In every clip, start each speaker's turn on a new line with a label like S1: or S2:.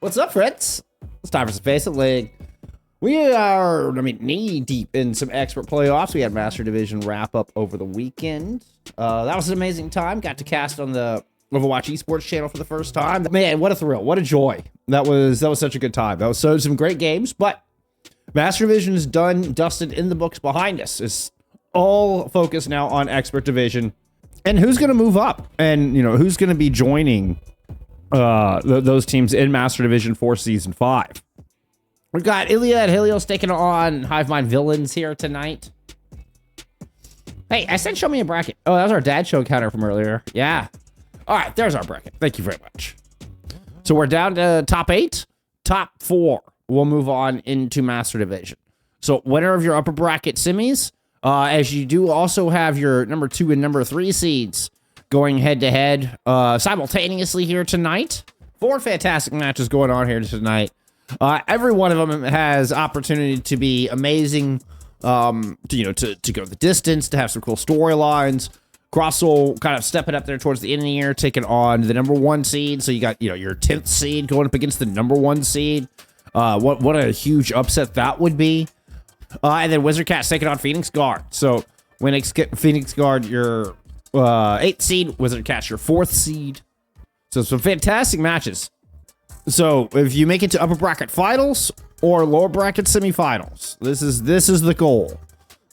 S1: What's up, friends? It's time for some FACEIT League. We are, knee deep in some expert playoffs. We had Master Division wrap up over the weekend. That was an amazing time. Got to cast on the Overwatch esports channel for the first time. Man, what a thrill! What a joy! That was such a good time. That was some great games. But Master Division is done, dusted, in the books behind us. It's all focused now on expert division and who's going to move up, and who's going to be joining those teams in Master Division for Season 5. We've got Iliad, Helios taking on Hivemind villains here tonight. Hey, I said show me a bracket. Oh, that was our dad show counter from earlier. Yeah. All right, there's our bracket. Thank you very much. So we're down to top 8. Top 4 will move on into Master Division. So winner of your upper bracket semis, as you do also have your number 2 and number 3 seeds going head-to-head simultaneously here tonight. 4 fantastic matches going on here tonight. Every one of them has opportunity to be amazing, to go the distance, to have some cool storylines. Crossel kind of stepping up there towards the end of the year, taking on the number 1 seed. So you got, your 10th seed going up against the number 1 seed. What a huge upset that would be. And then Wizard Cat's taking on Phoenix Guard. So when Phoenix Guard, your 8th seed, Wizard Cat's your 4th seed. So some fantastic matches. So if you make it to upper bracket finals or lower bracket semifinals, this is the goal.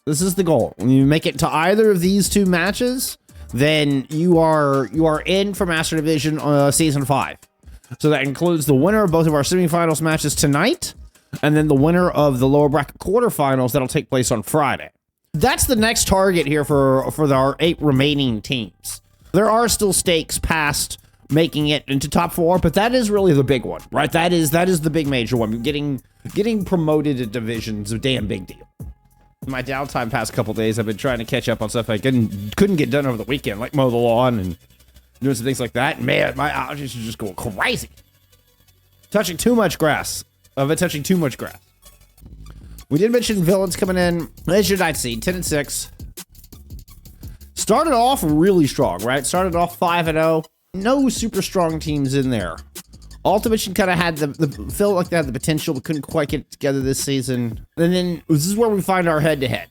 S1: This is the goal. When you make it to either of these 2 matches, then you are in for Master Division Season 5. So that includes the winner of both of our semifinals matches tonight, and then the winner of the lower bracket quarterfinals that'll take place on Friday. That's the next target here for our 8 remaining teams. There are still stakes past making it into top 4, but that is really the big one, right? That is the big major one. Getting promoted to divisions is a damn big deal. My downtime past couple days, I've been trying to catch up on stuff I couldn't get done over the weekend, like mow the lawn and doing some things like that. Man, my allergies are just going crazy. Touching too much grass. Touching too much grass. We did mention villains coming in as your 9th seed, 10 and 6. Started off really strong, right? Started off 5-0. No super strong teams in there. Ultimation kind of had felt like they had the potential, but couldn't quite get it together this season. And then this is where we find our head-to-head.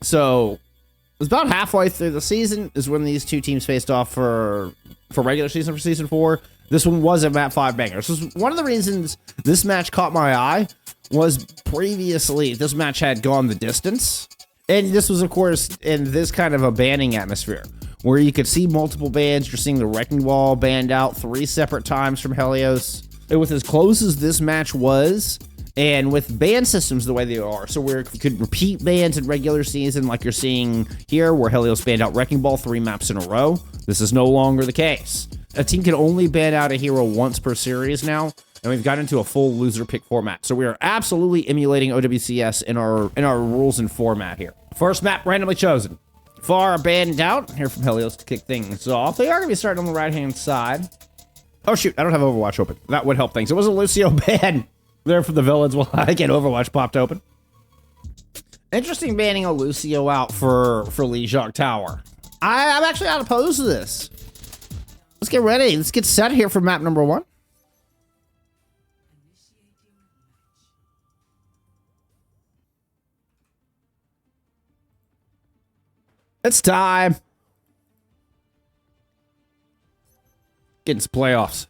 S1: So it was about halfway through the season is when these 2 teams faced off for regular season for Season 4. This one was a map 5 banger. So one of the reasons this match caught my eye was previously this match had gone the distance. And this was, of course, in this kind of a banning atmosphere where you could see multiple bans. You're seeing the Wrecking Ball banned out 3 separate times from Helios. And with as close as this match was, and with ban systems the way they are, so where you could repeat bans in regular season like you're seeing here, where Helios banned out Wrecking Ball 3 maps in a row, this is no longer the case. A team can only ban out a hero once per series now, and we've got into a full loser pick format. So we are absolutely emulating OWCS in our rules and format here. First map randomly chosen. Far banned out here from Helios to kick things off. They are going to be starting on the right-hand side. Oh, shoot. I don't have Overwatch open. That would help things. It was a Lucio ban there for the villains while I get Overwatch popped open. Interesting banning a Lucio out for Lijiang Tower. I'm actually not opposed to this. Let's get ready. Let's get set here for map number 1. It's time. Get into playoffs.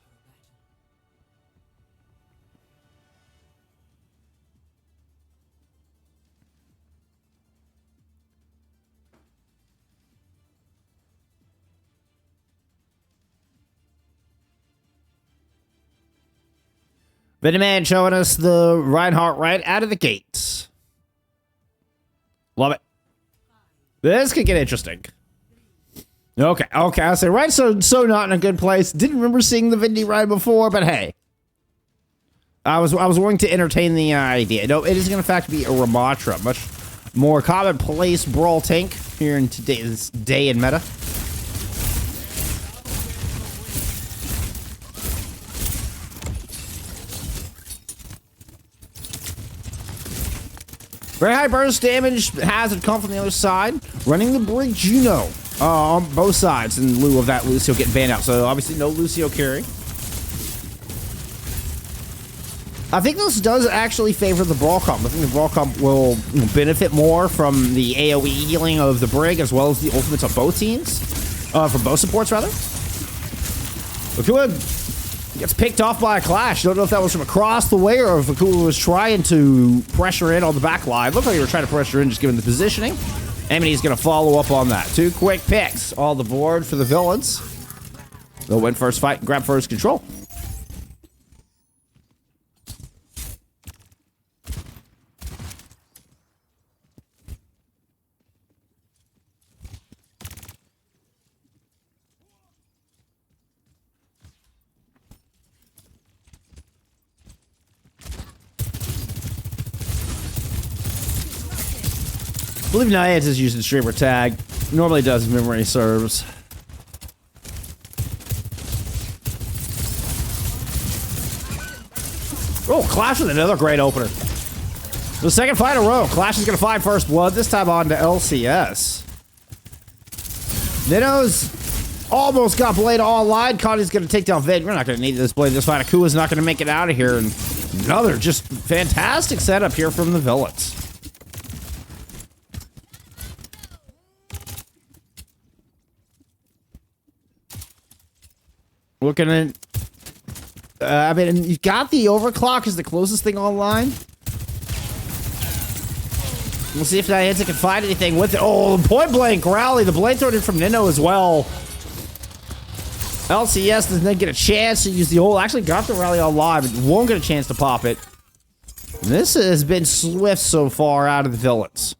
S1: Hivemind showing us the Reinhardt right out of the gates. Love it. This could get interesting. Okay, I say right, so not in a good place. Didn't remember seeing the Vindy ride before, but hey. I was willing to entertain the idea. No, it is going to in fact be a Ramatra, much more commonplace brawl tank here in today's day in meta. Very high burst damage, hazard come from the other side. Running the Brig Juno on both sides in lieu of that Lucio getting banned out. So obviously no Lucio carry. I think this does actually favor the brawl comp. I think the brawl comp will benefit more from the AoE healing of the Brig as well as the ultimates of both teams. From both supports, rather. Vakua gets picked off by a Clash. Don't know if that was from across the way or if Vakua was trying to pressure in on the back line. Looked like he was trying to pressure in just given the positioning. Amity's going to follow up on that. 2 quick picks. All the board for the villains. They'll win first fight and grab first control. I believe Naids is using streamer tag. Normally does memory serves. Oh, Clash with another great opener. The second fight in a row. Clash is going to find first blood. This time on to LCS. Nino's almost got Blade online. Connie's going to take down Vid. We're not going to need this Blade this fight. Akua's not going to make it out of here. And another just fantastic setup here from the villains. Looking at, I mean, you got the overclock is the closest thing online. We'll see if Niantic can find anything with it. Oh, point blank rally. The blade thrown in from Nino as well. LCS does not get a chance to use the ult. Actually got the rally online, but won't get a chance to pop it. This has been swift so far out of the villains.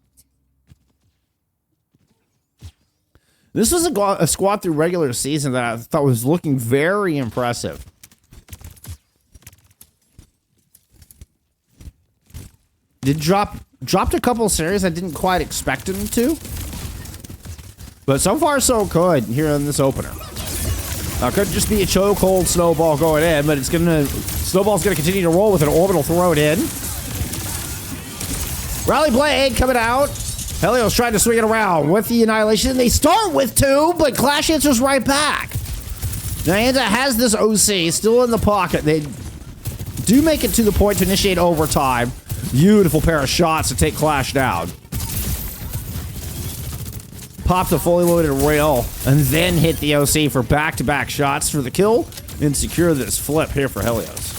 S1: This was a squad through regular season that I thought was looking very impressive. Dropped a couple of series I didn't quite expect him to. But so far so good here in this opener. Could just be a chokehold snowball going in, but snowball's gonna continue to roll with an orbital throw it in. Rally Blade coming out. Helios trying to swing it around with the Annihilation. They start with 2, but Clash answers right back. Nyanza has this OC still in the pocket. They do make it to the point to initiate overtime. Beautiful pair of shots to take Clash down. Popped a fully loaded rail and then hit the OC for back-to-back shots for the kill and secure this flip here for Helios.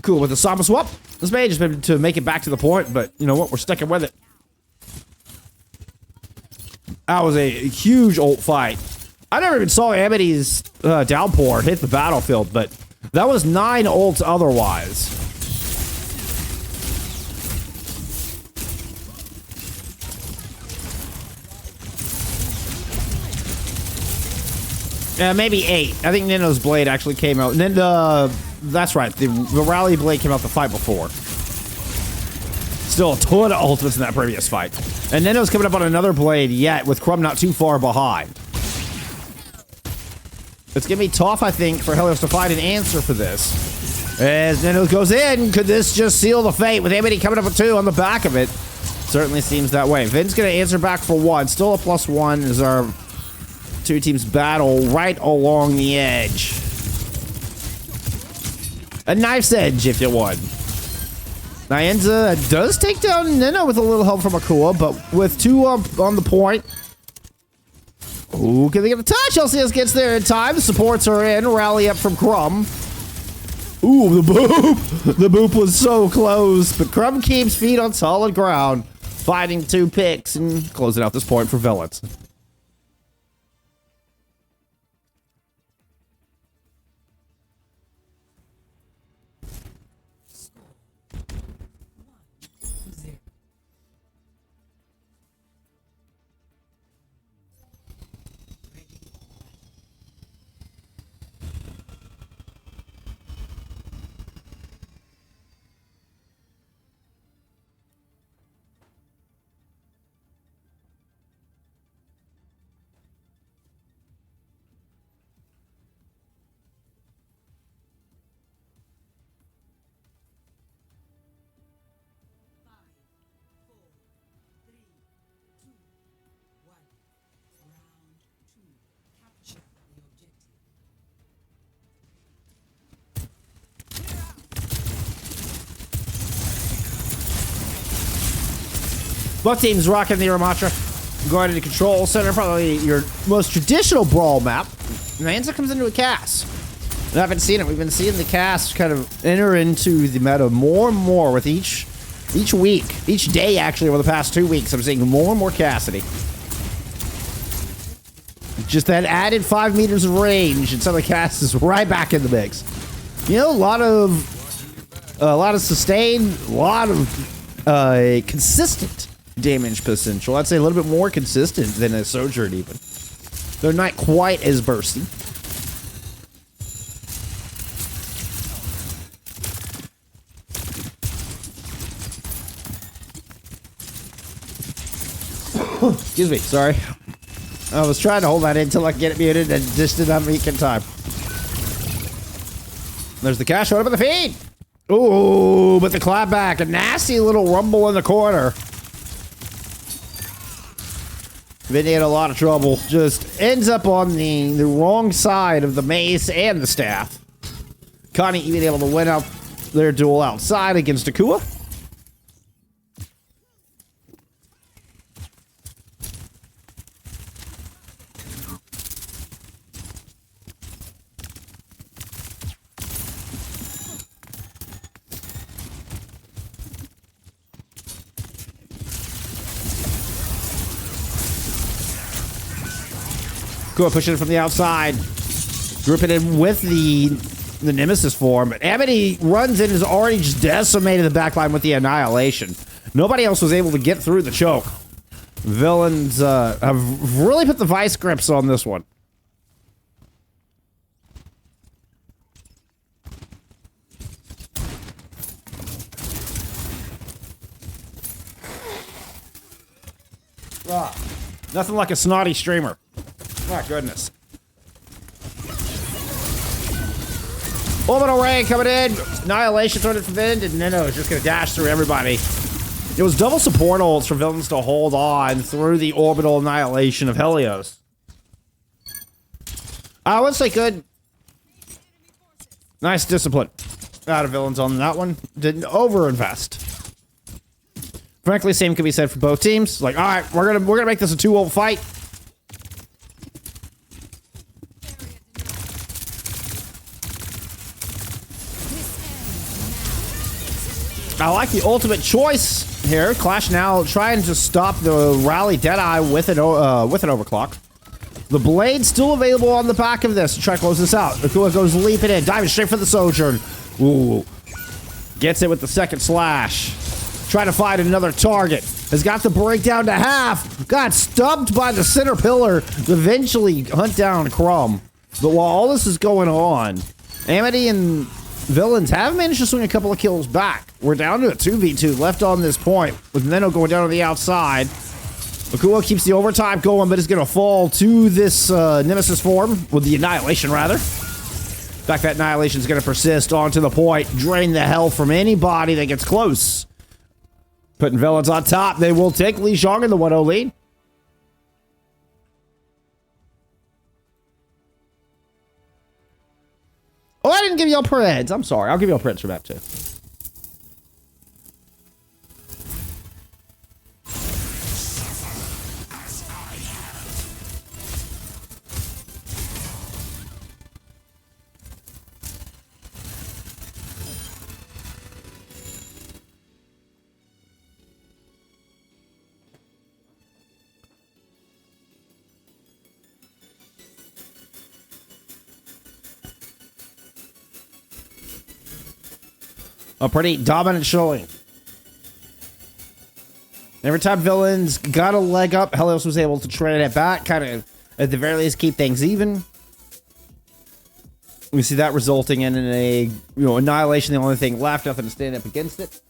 S1: Cool with the Sama swap. This may just been to make it back to the point, but you know what? We're sticking with it. That was a huge ult fight. I never even saw Amity's downpour hit the battlefield, but that was 9 ults otherwise. Yeah, maybe 8. I think Nino's Blade actually came out. And then, that's right. The Rally Blade came out the fight before. Still a ton of ultimates in that previous fight. And Nino's coming up on another Blade yet, with Crumb not too far behind. It's going to be tough, I think, for Helios to find an answer for this. As Nino goes in, could this just seal the fate with Amity coming up with 2 on the back of it? Certainly seems that way. Vin's going to answer back for 1. Still a +1 as our 2 teams battle right along the edge. A knife's edge, if you would. Nyanza does take down Nino with a little help from Akua, but with 2 up on the point. Ooh, can they get a touch? LCS gets there in time. The supports are in. Rally up from Crumb. Ooh, the boop. The boop was so close, but Crumb keeps feet on solid ground, finding 2 picks and closing out this point for Villains. Both teams rocking the Ramatra. Going into control center, probably your most traditional brawl map. And the answer comes into a cast. I haven't seen it. We've been seeing the cast kind of enter into the meta more and more with each week, each day actually over the past 2 weeks. I'm seeing more and more Cassidy. Just that added 5 meters of range, and some of the cast is right back in the mix. You know, a lot of sustain, a lot of consistent damage potential. I'd say a little bit more consistent than a Sojourn even. They're not quite as bursty. Excuse me, sorry. I was trying to hold that in until I could get it muted and just did not make in time. There's the cash right up at the feed. Ooh, but the clapback, a nasty little rumble in the corner. Vinny had a lot of trouble. Just ends up on the wrong side of the mace and the staff. Connie even able to win out their duel outside against Akua. Akua pushing it from the outside. Grouping in with the Nemesis form. But Amity runs in and has already just decimated the backline with the Annihilation. Nobody else was able to get through the choke. Villains have really put the vice grips on this one. Nothing like a snotty streamer. My goodness. Orbital Ray coming in. Annihilation thrown it from Vind, and Nino is just going to dash through everybody. It was double support ults for villains to hold on through the orbital annihilation of Helios. I would say good. Nice discipline out of villains on that one. Didn't overinvest. Frankly, same could be said for both teams. Like, all right, we're gonna make this a 2-ult fight. I like the ultimate choice here. Clash now trying to stop the rally Deadeye with an overclock. The blade still available on the back of this to try to close this out. Akua goes leaping in, diving straight for the Sojourn. Ooh. Gets it with the second slash. Trying to find another target. Has got the breakdown to half. Got stumped by the center pillar to eventually hunt down Crumb. But while all this is going on, Amity and villains have managed to swing a couple of kills back. We're down to a 2v2 left on this point, with Neno going down to the outside. Akua keeps the overtime going, but is going to fall to this Nemesis form, with the Annihilation, rather. In fact, that Annihilation is going to persist onto the point, drain the health from anybody that gets close. Putting villains on top, they will take Lijiang in the 1-0 lead. Oh, I didn't give y'all Preds. I'm sorry. I'll give y'all Preds for that, too. A pretty dominant showing. Every time villains got a leg up, Helios was able to trade it back, kind of, at the very least, keep things even. We see that resulting in a, annihilation, the only thing left, nothing to stand up against it.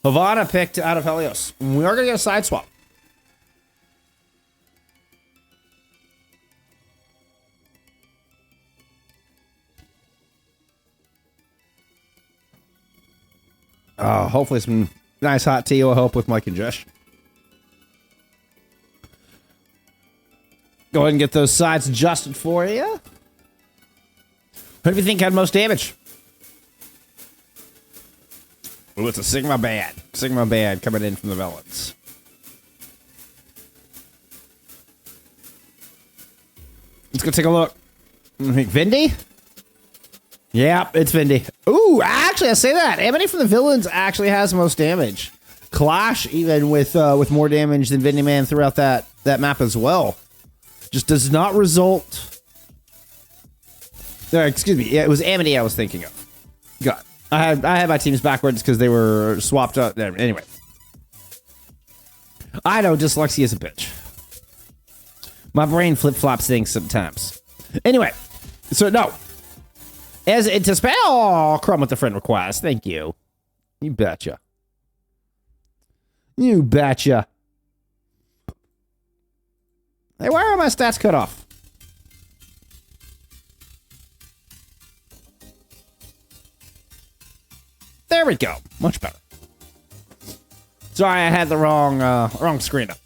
S1: Havana picked out of Helios. We are going to get a side swap. Hopefully some nice hot tea will help with my congestion. Go ahead and get those sides adjusted for you. Who do you think had most damage? Ooh, it's a Sigma band. Sigma band coming in from the villains. Let's go take a look. Vindy? Yeah, it's Vindy. Ooh, actually, I say that. Amity from the villains actually has the most damage. Clash, even with more damage than Vindy Man throughout that map as well. Just does not result... excuse me. Yeah, it was Amity I was thinking of. God. I had my teams backwards because they were swapped up. Anyway. I know, dyslexia is a bitch. My brain flip-flops things sometimes. Anyway. So, no. As into spell, oh, Crumb with the friend request. Thank you. You betcha. You betcha. Hey, why are my stats cut off? There we go. Much better. Sorry, I had the wrong screen up.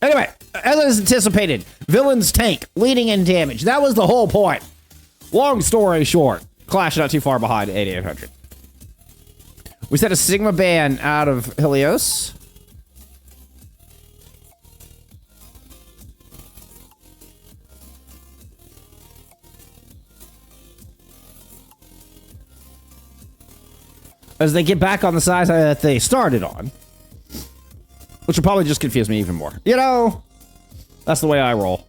S1: Anyway, as anticipated, villains tank, leading in damage. That was the whole point. Long story short, Clash not too far behind 8800. We set a Sigma ban out of Helios. As they get back on the side that they started on. Which will probably just confuse me even more. You know, that's the way I roll.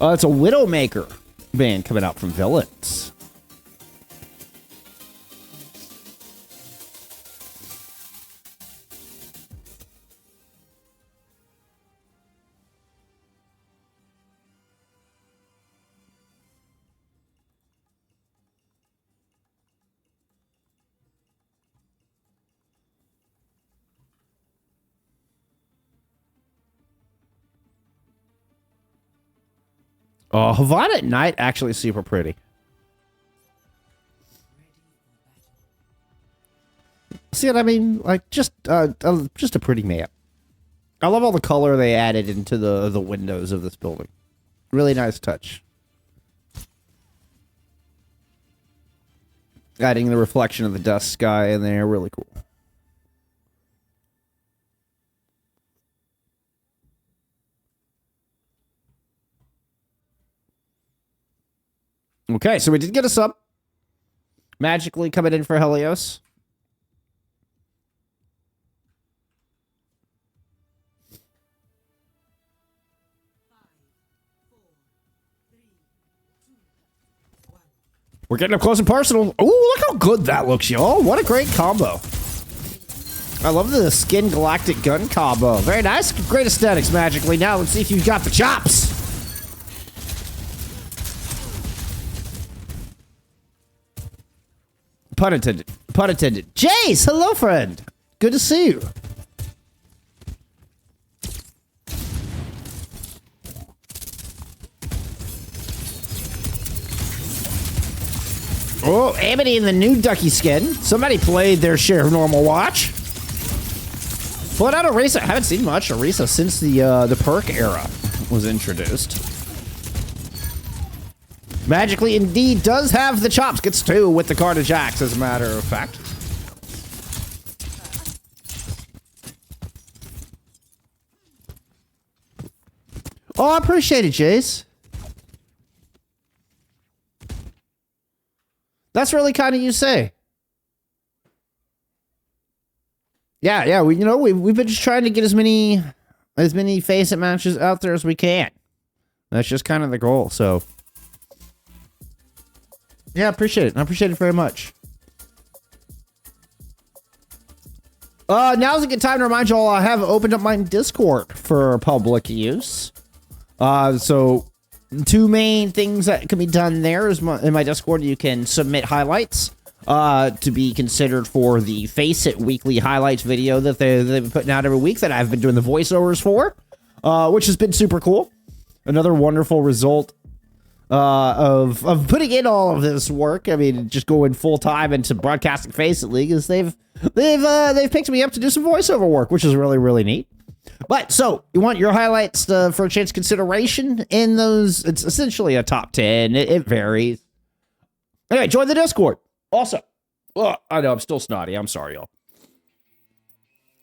S1: It's a Widowmaker band coming out from villains. Havana at night actually is super pretty. See what I mean? Like just a pretty map. I love all the color they added into the windows of this building. Really nice touch. Adding the reflection of the dusk sky in there, really cool. Okay, so we did get a sub. Magically coming in for Helios. We're getting up close and personal. Ooh, look how good that looks, y'all. What a great combo. I love the Skin Galactic Gun combo. Very nice. Great aesthetics, Magically. Now let's see if you've got the chops. Pun intended. Pun intended. Jace, hello, friend. Good to see you. Oh, Amity in the new Ducky skin. Somebody played their share of normal watch. Put out Orisa. I haven't seen much Orisa since the perk era was introduced. Magically, indeed, does have the chops. Gets two with the Carnage Axe, as a matter of fact. Oh, I appreciate it, Jace. That's really kind of you to say. Yeah, we've been just trying to get as many FACEIT matches out there as we can. That's just kind of the goal, so... Yeah, I appreciate it. I appreciate it very much. Now's a good time to remind you all I have opened up my Discord for public use. So two main things that can be done there is in my Discord. You can submit highlights to be considered for the FACEIT weekly highlights video that they've been putting out every week that I've been doing the voiceovers for, which has been super cool. Another wonderful result of putting in all of this work. I mean, just going full time into broadcasting FACEIT League is they've picked me up to do some voiceover work, which is really, really neat. But so you want your highlights for a chance consideration in those? It's essentially a top 10. It varies. Anyway, join the Discord. Also, I know I'm still snotty. I'm sorry, y'all.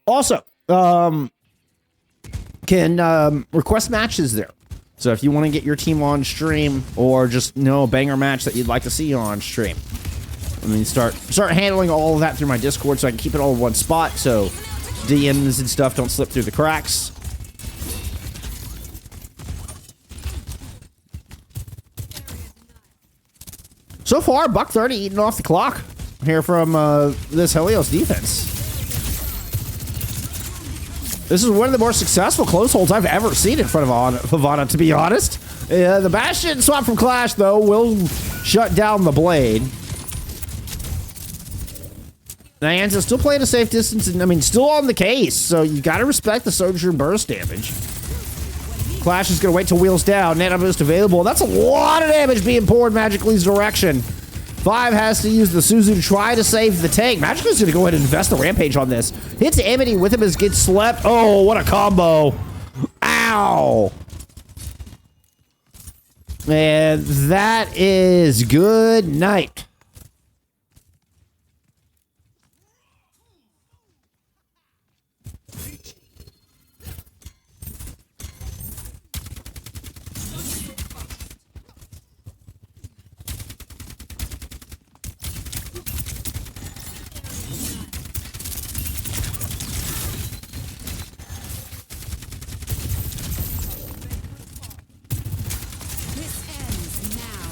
S1: Also, can request matches there. So if you want to get your team on stream or just know a banger match that you'd like to see on stream, I mean, start handling all of that through my Discord so I can keep it all in one spot so DMs and stuff don't slip through the cracks. So far, $130 eating off the clock here from this Helios defense. This is one of the more successful close holds I've ever seen in front of Havana, to be honest. The Bastion swap from Clash, though, will shut down the Blade. Nyanza's still playing a safe distance, and I mean, still on the case, so you gotta respect the Sojourn burst damage. Clash is gonna wait till wheels down. Nano boost available. That's a lot of damage being poured Magically's direction. 5 has to use the Suzu to try to save the tank. Magically's gonna go ahead and invest the Rampage on this. Hits Amity with him as gets slept. Oh, what a combo. Ow. And that is good night.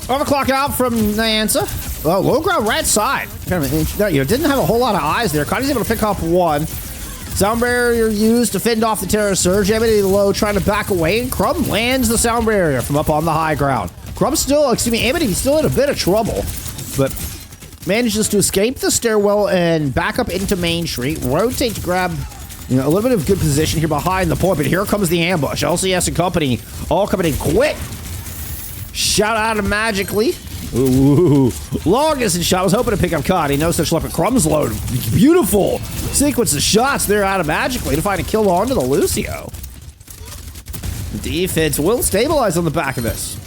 S1: Overclock out from Nyanza. Oh, low ground right side. Kind of, didn't have a whole lot of eyes there. Connie's able to pick up one. Sound barrier used to fend off the Terror Surge. Amity low trying to back away, and Crumb lands the sound barrier from up on the high ground. Crumb's still, Amity still in a bit of trouble, but manages to escape the stairwell and back up into Main Street. Rotate to grab a little bit of good position here behind the point, but here comes the ambush. LCS and company all coming in quick. Shout out to Magically. Ooh, long distance shot. Was hoping to pick up Connie. No such luck. Crumb's load. Beautiful sequence of shots there out of Magically to find a kill onto the Lucio. Defense will stabilize on the back of this.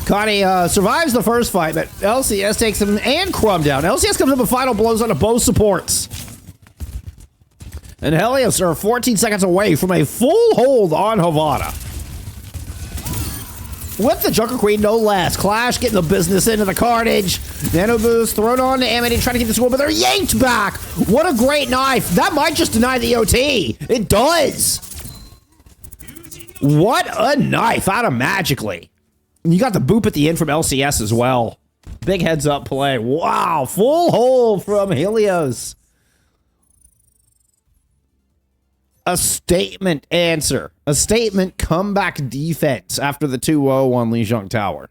S1: Connie survives the first fight, but LCS takes him and Crumb down. LCS comes up with final blows onto both supports. And Helios are 14 seconds away from a full hold on Havana. With the Junker Queen, no less. Clash getting the business into the carnage. Nano boost thrown on to Amity, trying to get the score, but they're yanked back. What a great knife. That might just deny the OT. It does. What a knife out of Magically. You got the boop at the end from LCS as well. Big heads up play. Wow, full hold from Helios. A statement answer. A statement comeback defense after the 2-0 on Lijiang Tower.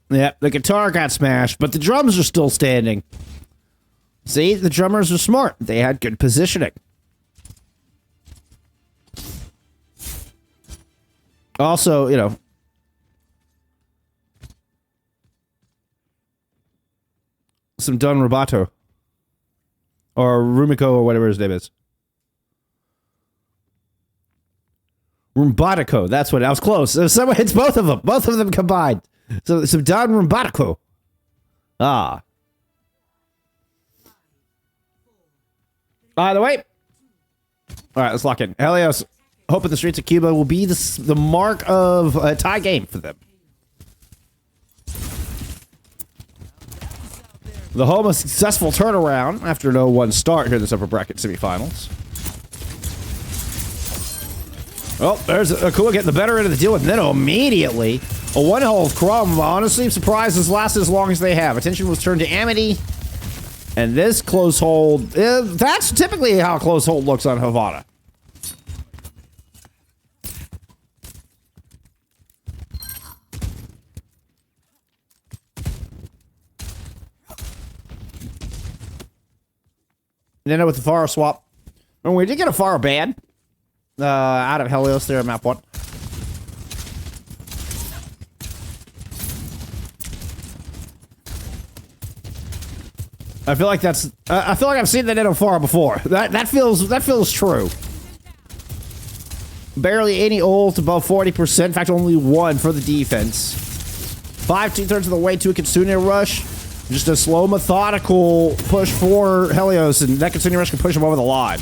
S1: Yeah, the guitar got smashed, but the drums are still standing. See, the drummers are smart. They had good positioning. Also, some Don Robato. Or Rumiko, or whatever his name is. Rumbatico, that's what I was close. It's both of them. Both of them combined. So some Don Rumbatico. Ah. By the way. All right, let's lock in. Helios, hope in the streets of Cuba will be the mark of a tie game for them. The home of successful turnaround after an 0-1 start here in this upper bracket semifinals. Oh, there's Akua getting the better end of the deal with Nino immediately. A one-health Crumb. Honestly, I'm surprised this lasted as long as they have. Attention was turned to Amity. And this close hold, that's typically how a close hold looks on Havana. Nino with the Pharah swap. And we did get a Pharah ban out of Helios there at map 1. I feel like that's. I feel like I've seen that in a Pharah before. That feels true. Barely any ult, above 40%. In fact, only 1 for the defense. 2/3 of the way to a Kitsune rush. Just a slow, methodical push for Helios, and that Kitsune rush can push him over the line.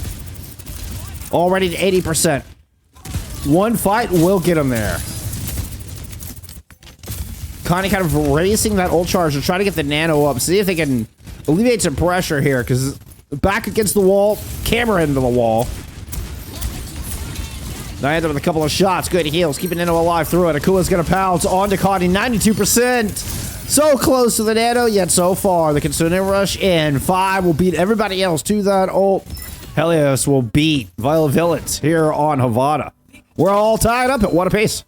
S1: Already to 80%. One fight will get him there. Connie kind of racing that ult charge to try to get the nano up. See if they can alleviate some pressure here, because back against the wall, camera into the wall. Diana with a couple of shots. Good heals, keeping Nano alive through it. Akua's gonna pounce onto Connie, 92%. So close to the nano, yet so far. The Kitsune rush in 5 will beat everybody else to that ult. Helios will beat Violet Villains here on Havana. We're all tied up at 1 apiece.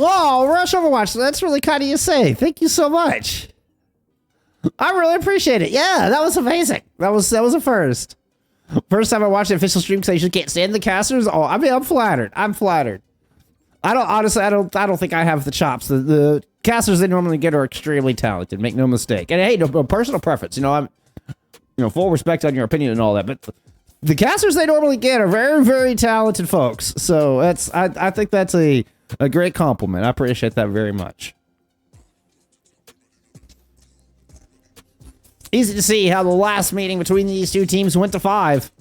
S1: Oh, Rush Overwatch. That's really kind of you to say. Thank you so much. I really appreciate it. Yeah, that was amazing. That was a first. First time I watched the official stream because I usually can't stand the casters. Oh, I mean, I'm flattered. I'm flattered. I don't think I have the chops. The casters they normally get are extremely talented. Make no mistake. And hey, no personal preference. You know, I'm full respect on your opinion and all that, but the casters they normally get are very, very talented folks. So I think that's a great compliment. I appreciate that very much. Easy to see how the last meeting between these two teams went to 5.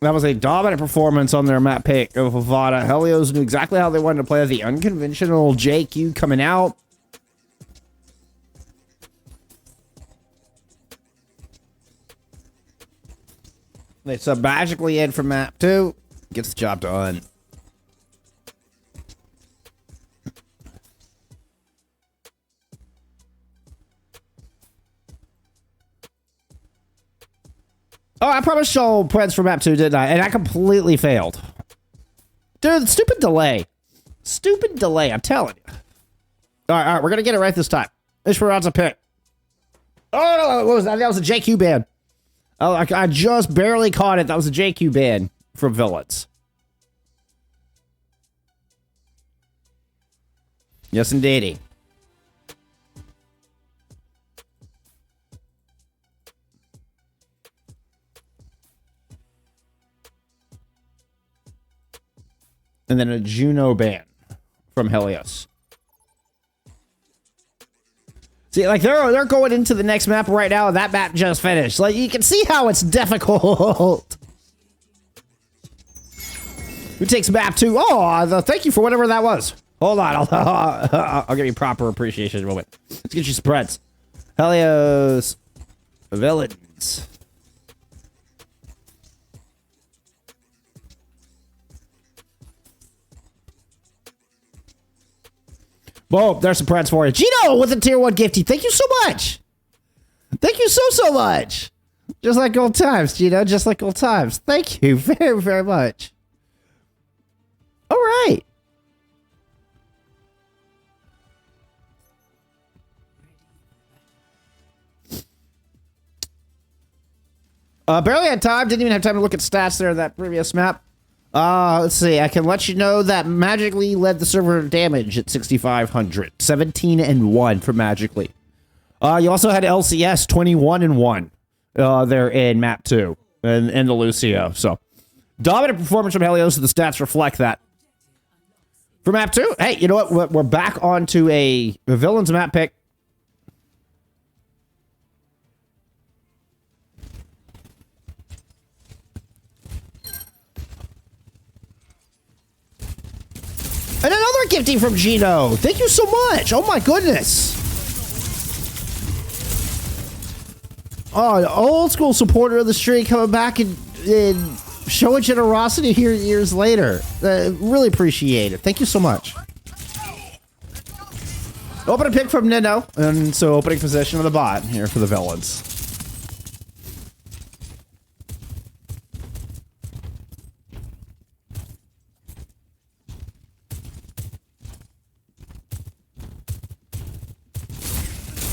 S1: That was a dominant performance on their map pick of Havana. Helios knew exactly how they wanted to play the unconventional JQ coming out. They sub magically in from map 2. Gets the job done. Oh, I promised y'all plans for map 2, didn't I? And I completely failed. Dude, stupid delay. Stupid delay, I'm telling you. All right, we're going to get it right this time. Esperanca pick. Oh, no, what was that? That was a JQ ban. Oh, I just barely caught it. That was a JQ ban from Villains. Yes, indeedy. And then a Juno ban from Helios. See, like they're going into the next map right now, and that map just finished. Like you can see how it's difficult. Who takes map 2? Oh, thank you for whatever that was. Hold on, I'll give you proper appreciation in a moment. Let's get you spreads. Helios Villains. Whoa, there's some spreads for you. Gino with a tier 1 gifty. Thank you so much. Thank you so much. Just like old times, Gino. Just like old times. Thank you very, very much. All right. Barely had time. Didn't even have time to look at stats there in that previous map. Let's see. I can let you know that Magically led the server damage at 6,500. 17-1 for Magically. You also had LCS 21-1 there in map 2 and the Lucio. So dominant performance from Helios, and the stats reflect that. For map 2, hey, you know what? We're back onto a villains map pick. And another gifting from Gino. Thank you so much. Oh my goodness. Oh, an old school supporter of the stream coming back and showing generosity here years later. Really appreciate it. Thank you so much. Open a pick from Nino. And so opening position of the bot here for the villains.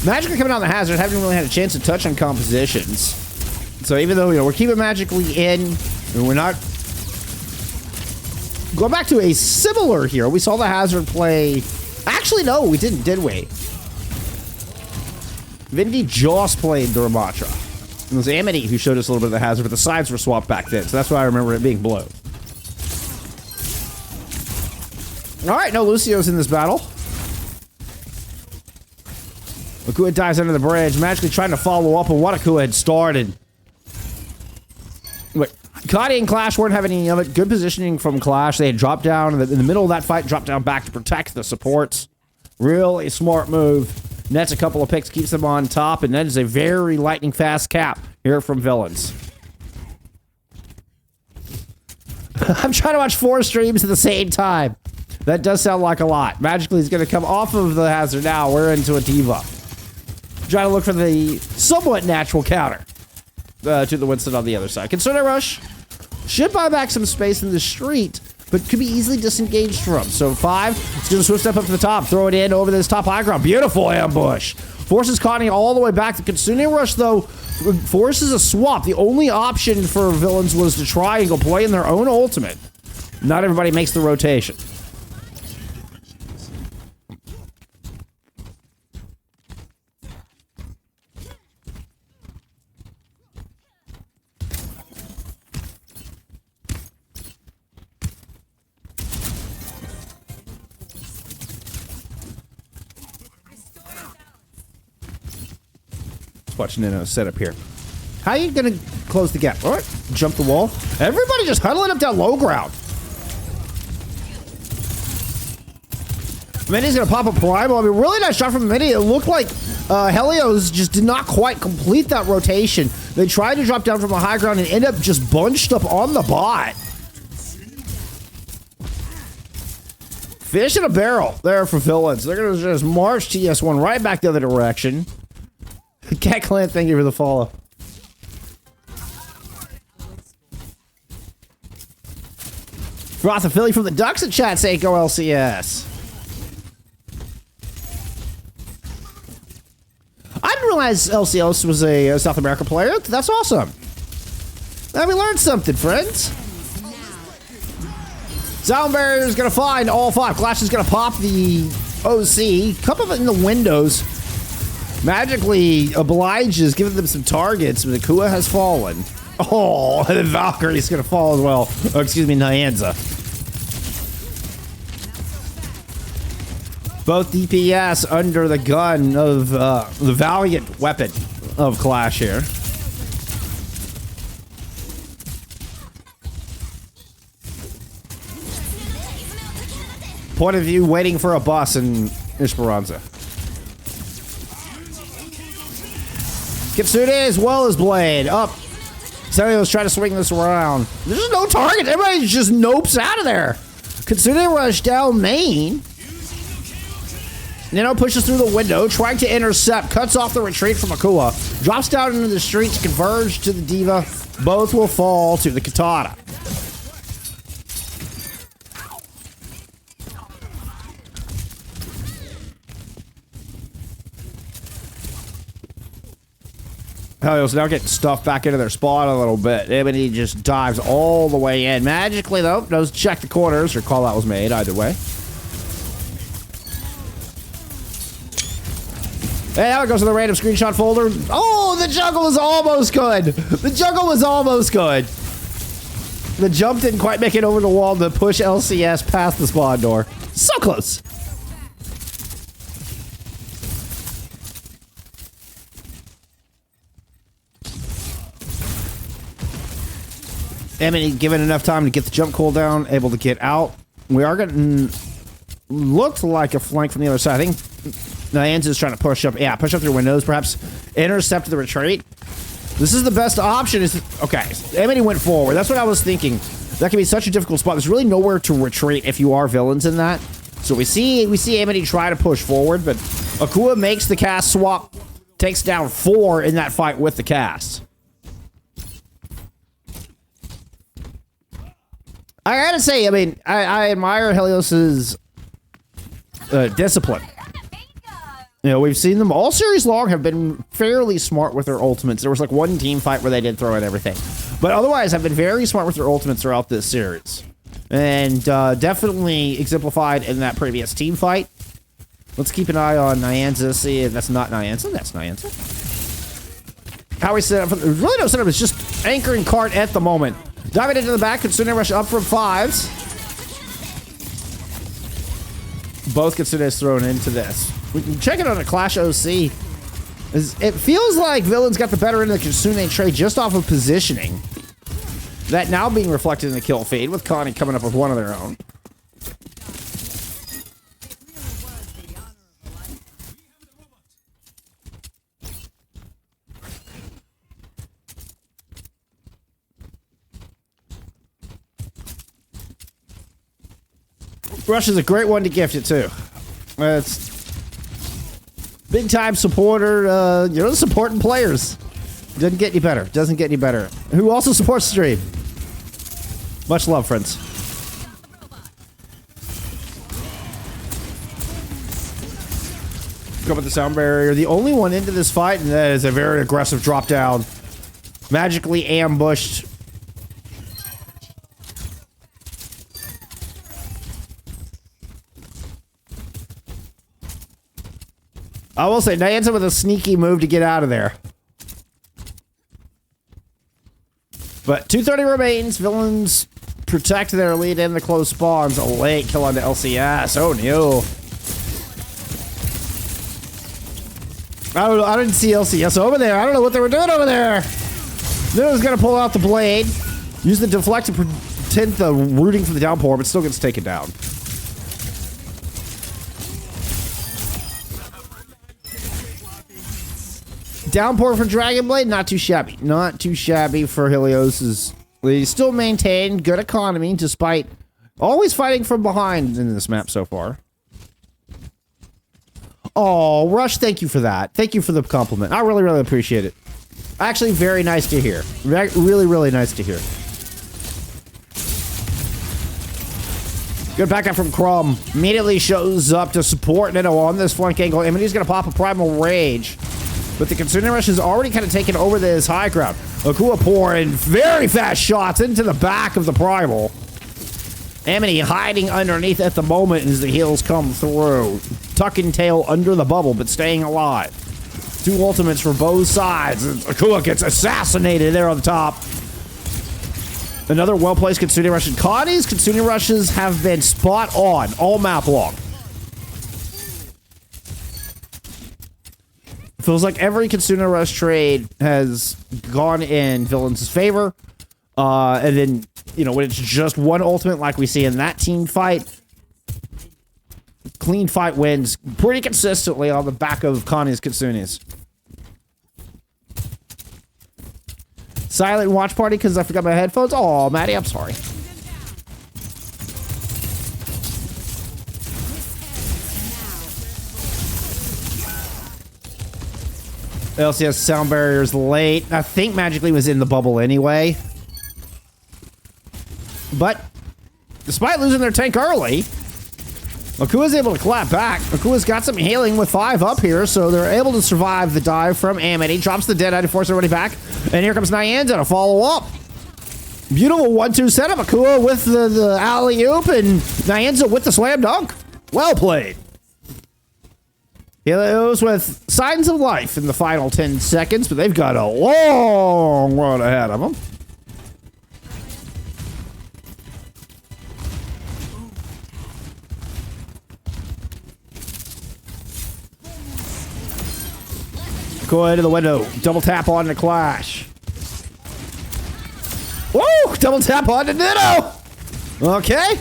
S1: Magically coming out the hazard, haven't really had a chance to touch on compositions. So even though, you know, we're keeping magically in, and we're not going back to a similar hero. We saw the hazard play. Actually, no, we didn't, did we? Vindy just played the Ramatra. It was Amity who showed us a little bit of the hazard, but the sides were swapped back then, so that's why I remember it being blue. All right, no Lucio's in this battle. Akua dives under the bridge, magically trying to follow up on what Akua had started. But Kadi and Clash weren't having any of it. Good positioning from Clash. They had dropped down in the middle of that fight, dropped down back to protect the supports. Really smart move. Nets a couple of picks, keeps them on top, and that is a very lightning fast cap here from Villains. I'm trying to watch 4 streams at the same time. That does sound like a lot. Magically, he's going to come off of the hazard now. We're into a diva. Trying to look for the somewhat natural counter to the Winston on the other side. Concerted Rush should buy back some space in the street, but could be easily disengaged from. So 5, it's going to switch step up to the top, throw it in over this top high ground. Beautiful ambush. Forces Connie all the way back. The Concerted Rush, though, forces a swap. The only option for Villains was to try and go play in their own ultimate. Not everybody makes the rotation. Watching in a setup here. How are you gonna close the gap? All right, jump the wall. Everybody just huddling up down low ground. Mini's gonna pop a primal. I mean, really nice shot from Mini. It looked like Helios just did not quite complete that rotation. They tried to drop down from a high ground and end up just bunched up on the bot. Fish in a barrel there for Villains. They're gonna just march TS1 right back the other direction. Cat Clan, thank you for the follow. Frotha Philly from the Ducks in chat saying go LCS. I didn't realize LCS was a South America player. That's awesome. Now we learned something, friends. Sound Barrier is going to find all 5. Clash is going to pop the OC. Couple of it in the windows. Magically obliges, giving them some targets, but Akua has fallen. Oh, and Valkyrie's gonna fall as well. Oh, excuse me, Nyanza. Both DPS under the gun of the valiant weapon of Clash here. Point of view waiting for a bus in Esperanca. Kitsune as well as Blade. Up. Helios trying to swing this around. There's no target. Everybody just nopes out of there. Kitsune rush down main. Nino pushes through the window, trying to intercept. Cuts off the retreat from Akua. Drops down into the street to converge to the Diva. Both will fall to the Katana. Helios now getting stuffed back into their spot a little bit. Ebony just dives all the way in. Magically, though, knows to check the corners. Or call out was made, either way. Hey, now it goes to the random screenshot folder. Oh, the jungle was almost good. The jungle was almost good. The jump didn't quite make it over the wall to push LCS past the spawn door. So close. Emily given enough time to get the jump cooldown, able to get out. We are getting looked like a flank from the other side. I think Nyanza's trying to push up. Yeah, push up through windows, perhaps intercept the retreat. This is the best option. Okay, Emily went forward. That's what I was thinking. That can be such a difficult spot. There's really nowhere to retreat if you are villains in that. So we see Amity try to push forward, but Akua makes the cast swap, takes down 4 in that fight with the cast. I gotta say, I mean, I admire Helios's discipline. You know, we've seen them all series long have been fairly smart with their ultimates. There was like one team fight where they did throw in everything. But otherwise, have been very smart with their ultimates throughout this series. And definitely exemplified in that previous team fight. Let's keep an eye on Nyanza. See if that's not Nyanza. That's Nyanza. How we set up. There's really no setup. It's just anchoring cart at the moment. Diving into the back. Kitsune rush up from 5s. Both Kitsune's thrown into this. We can check it on a Clash OC. It feels like villains got the better end of the Kitsune trade just off of positioning. That now being reflected in the kill feed, with Connie coming up with one of their own. Rush is a great one to gift it too. It's big time supporter, you know, supporting players. Doesn't get any better. Doesn't get any better. Who also supports the stream. Much love, friends. Go with the sound barrier. The only one into this fight, and that is a very aggressive drop down. Magically ambushed. I will say, Nyanza with a sneaky move to get out of there. But 230 remains. Villains protect their lead in the close spawns. A late kill onto LCS. Oh no. I didn't see LCS over there. I don't know what they were doing over there. Knew it was going to pull out the blade. Use the deflect to pretend the rooting for the downpour, but still gets taken down. Downpour for Dragon Blade, not too shabby. Not too shabby for Helios. They still maintain good economy despite always fighting from behind in this map so far. Oh, Rush, thank you for that. Thank you for the compliment. I really, really appreciate it. Actually, very nice to hear. Really, really nice to hear. Good backup from Crom. Immediately shows up to support Nino on this flank angle. I mean, he's going to pop a Primal Rage. But the Kitsune Rush has already kind of taken over this high ground. Akua pouring very fast shots into the back of the Primal. Amity hiding underneath at the moment as the heals come through. Tucking tail under the bubble, but staying alive. 2 ultimates for both sides. Akua gets assassinated there on the top. Another well-placed Kitsune Rush. And Connie's Kitsune Rushes have been spot on all map long. Feels like every Kitsune Rush trade has gone in Villains' favor. And then, you know, when it's just one ultimate like we see in that team fight, clean fight wins pretty consistently on the back of Connie's Kitsunes. Silent watch party because I forgot my headphones. Oh, Maddie, I'm sorry. LCS sound barriers late. I think Magically was in the bubble anyway. But despite losing their tank early, Akua's able to clap back. Akua's got some healing with 5 up here, so they're able to survive the dive from Amity. Drops the Deadeye to force everybody back. And here comes Nyanza to follow up. Beautiful 1-2 setup. Akua with the alley-oop and Nyanza with the slam dunk. Well played. Helios with signs of life in the final 10 seconds, but they've got a long road ahead of them. Going to the window. Double tap on the Clash. Woo! Double tap on the Ditto. Okay.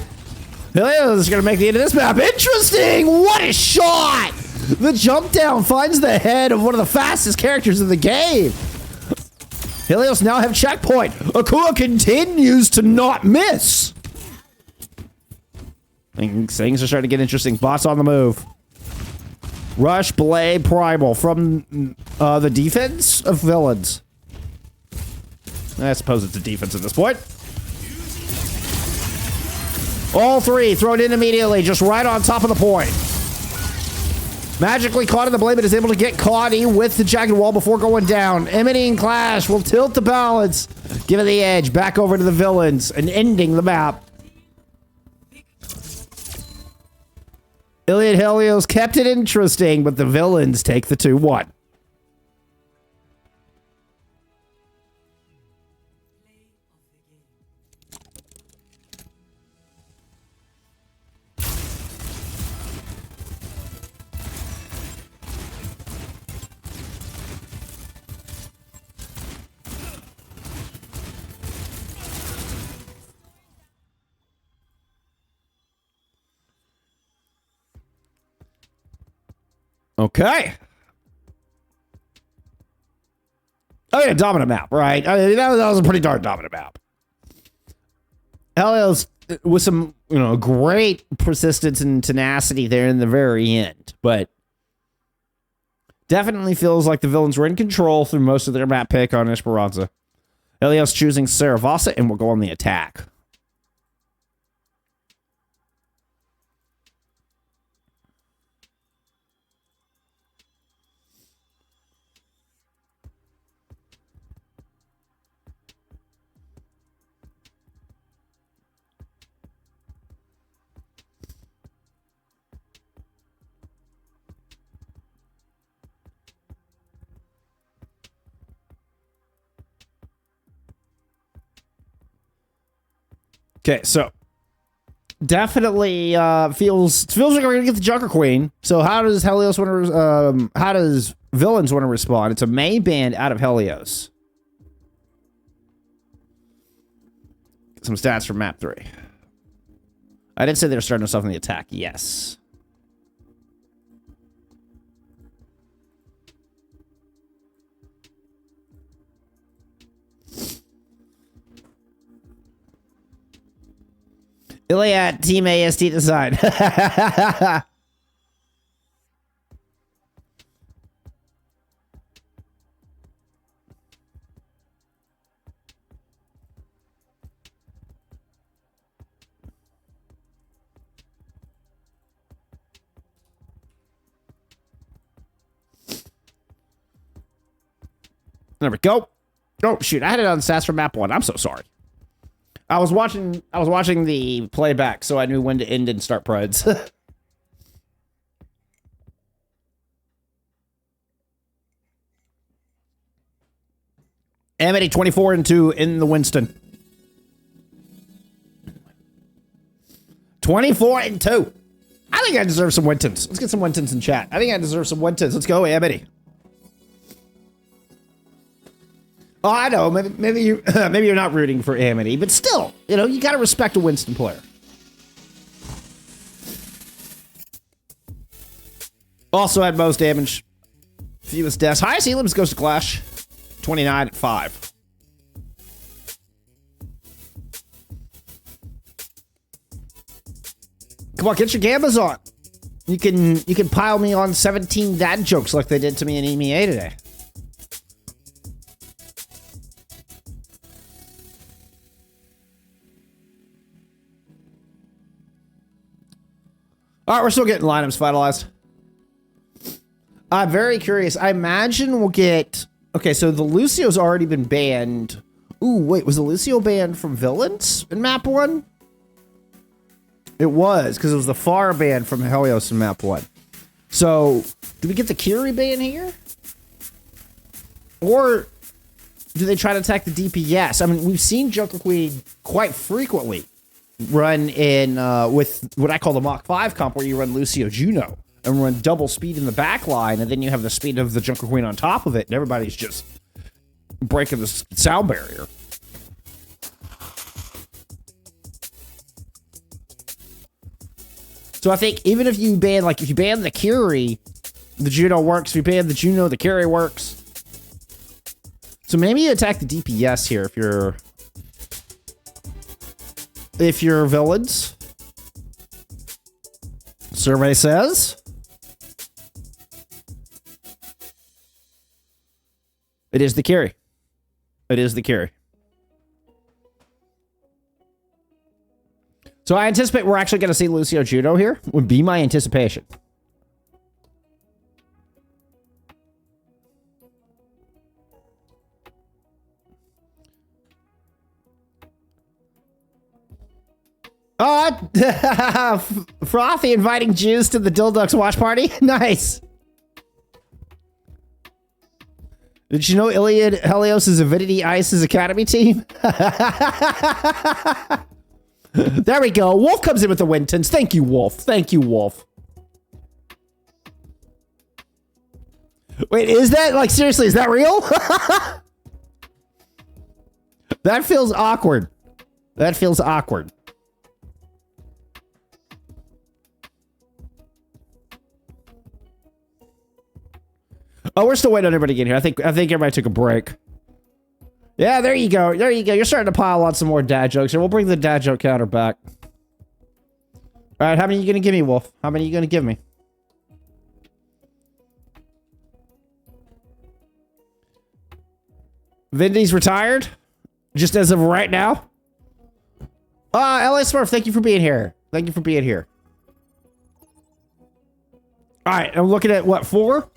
S1: Helios is going to make the end of this map. Interesting! What a shot! The jump down finds the head of one of the fastest characters in the game. Helios now have checkpoint. Akua continues to not miss. Things are starting to get interesting. Boss on the move. Rush, Blade, Primal from the defense of villains. I suppose it's a defense at this point. All three thrown in immediately, just right on top of the point. Magically caught in the blade, but is able to get Caudy with the jagged wall before going down. Emity and Clash will tilt the balance, giving the edge back over to the villains and ending the map. Iliad Helios kept it interesting, but the villains take the 2-1. Okay. Oh yeah, dominant map, right? I mean, that was a pretty darn dominant map. Helios with some, great persistence and tenacity there in the very end, but definitely feels like the villains were in control through most of their map pick on Esperanca. Helios choosing Suravasa and will go on the attack. Okay, so definitely feels like we're gonna get the Junker Queen. So how does Helios want to? How does villains want to respond? It's a May band out of Helios. Some stats from map 3. I did say they were starting us off in the attack. Yes. Iliad, Team AST design. There we go. Oh, shoot. I had it on stats for map 1. I'm so sorry. I was watching the playback, so I knew when to end and start Preds. Amity 24-2 in the Winston. 24-2. I think I deserve some Wintons. Let's get some Wintons in chat. I think I deserve some Wintons. Let's go, Amity. Oh, I know. Maybe you maybe you're not rooting for Amity, but still, you gotta respect a Winston player. Also had most damage, fewest deaths. Highest elims goes to Clash, 29 at 5. Come on, get your gambas on. You can pile me on 17 dad jokes like they did to me in EMEA today. All right, we're still getting lineups finalized. I'm very curious. I imagine we'll get... Okay, so the Lucio's already been banned. Ooh, wait, was the Lucio banned from Villains in map 1? It was, because it was the Far ban from Helios in map 1. So, do we get the Kiri ban here? Or do they try to attack the DPS? I mean, we've seen Junker Queen quite frequently run in with what I call the Mach 5 comp, where you run Lucio Juno and run double speed in the back line, and then you have the speed of the Junker Queen on top of it, and everybody's just breaking the sound barrier. So I think even if you ban, like, if you ban the Curie, the Juno works. If you ban the Juno, the Curie works. So maybe you attack the DPS here if you're villains. Survey says it is the Curie. It is the Curie. So I anticipate we're actually going to see Lucio Juno here. Would be my anticipation. Frothy inviting Jews to the Dilducks watch party. Nice. Did you know Iliad Helios is Avidity Ice's academy team? There we go. Wolf comes in with the Wintons. Thank you, Wolf. Thank you, Wolf. Wait, is that, like, seriously, is that real? That feels awkward. That feels awkward. Oh, we're still waiting on everybody to get here. I think everybody took a break. Yeah, there you go. There you go. You're starting to pile on some more dad jokes here. We'll bring the dad joke counter back. All right, how many are you going to give me, Wolf? How many are you going to give me? Vindy's retired? Just as of right now? LA Smurf, thank you for being here. Thank you for being here. All right, I'm looking at, what, 4?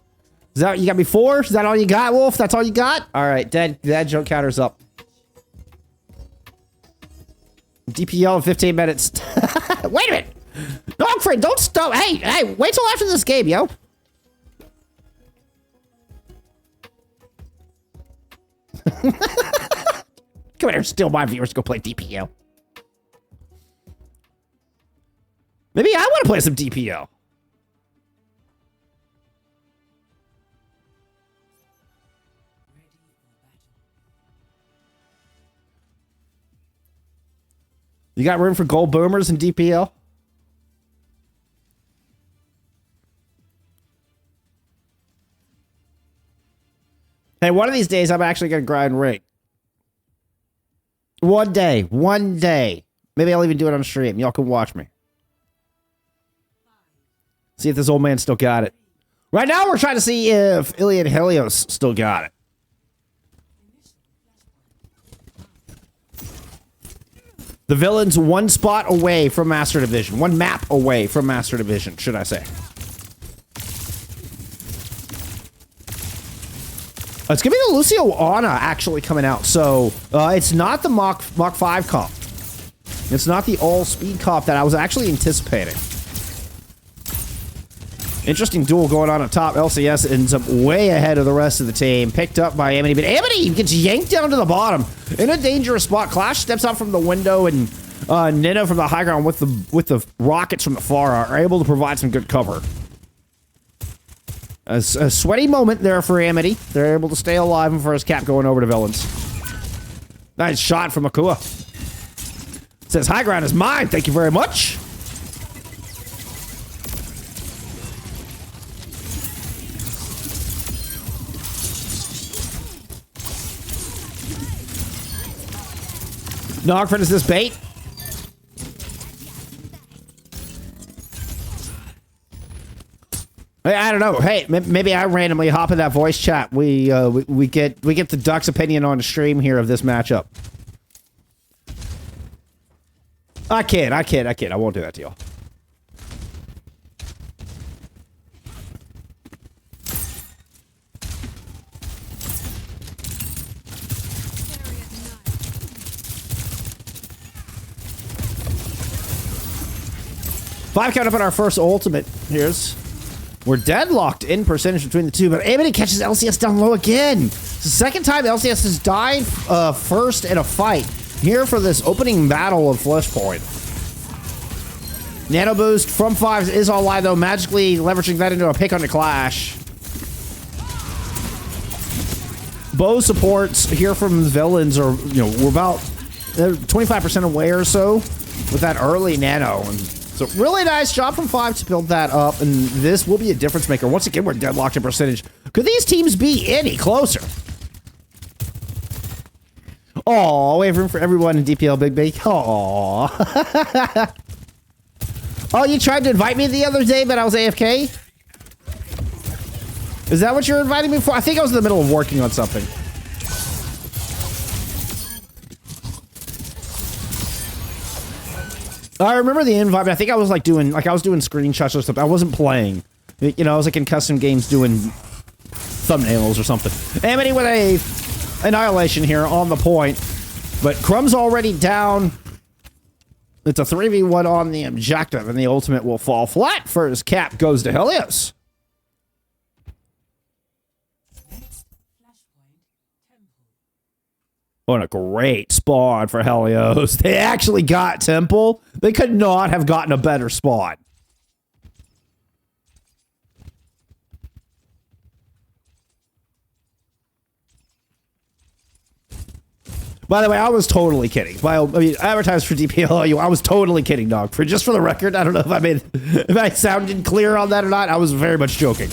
S1: Is that, you got me 4? Is that all you got, Wolf? That's all you got? All right, dad joke counter's up. DPL in 15 minutes. Wait a minute. Dog friend, don't stop. Hey, wait till after this game, yo. Come here, steal my viewers to go play DPL. Maybe I want to play some DPL. You got room for gold boomers in DPL? Hey, one of these days, I'm actually going to grind ring. One day. Maybe I'll even do it on stream. Y'all can watch me. See if this old man still got it. Right now, we're trying to see if Iliad Helios still got it. The villain's one spot away from Master Division. One map away from Master Division, should I say. It's going to be the Lucio Ana actually coming out. So, it's not the Mach 5 comp. It's not the all-speed comp that I was actually anticipating. Interesting duel going on top. LCS ends up way ahead of the rest of the team. Picked up by Amity, but Amity gets yanked down to the bottom. In a dangerous spot. Clash steps out from the window, and Nina from the high ground with the rockets from the far are able to provide some good cover. A sweaty moment there for Amity. They're able to stay alive and first cap going over to villains. Nice shot from Akua. Says high ground is mine. Thank you very much. Nogfriend, is this bait? Hey, I don't know. Hey, maybe I randomly hop in that voice chat. We get the Duck's opinion on the stream here of this matchup. I kid. I won't do that to y'all. Five count up on our first ultimate. We're deadlocked in percentage between the two, but Amity catches LCS down low again. It's the second time LCS has died first in a fight here for this opening battle of Fleshpoint. Nano boost from 5 is online, though, magically leveraging that into a pick on the Clash. Both supports here from the villains are, we're about 25% away or so with that early Nano. And so really nice job from 5 to build that up, and this will be a difference maker. Once again, we're deadlocked in percentage. Could these teams be any closer? Oh, we have room for everyone in DPL Big Bake. Aw. Oh, you tried to invite me the other day, but I was AFK? Is that what you're inviting me for? I think I was in the middle of working on something. I remember the invite, but I think I was doing screenshots or something. I wasn't playing. I was in custom games doing thumbnails or something. Amity with a annihilation here on the point, but Crumb's already down. It's a 3v1 on the objective, and the ultimate will fall flat. First cap goes to Helios. Oh, and a great spawn for Helios. They actually got Temple. They could not have gotten a better spawn. By the way, I was totally kidding. Advertised for DPL, I was totally kidding, dog. Just for the record, I don't know if I sounded clear on that or not. I was very much joking.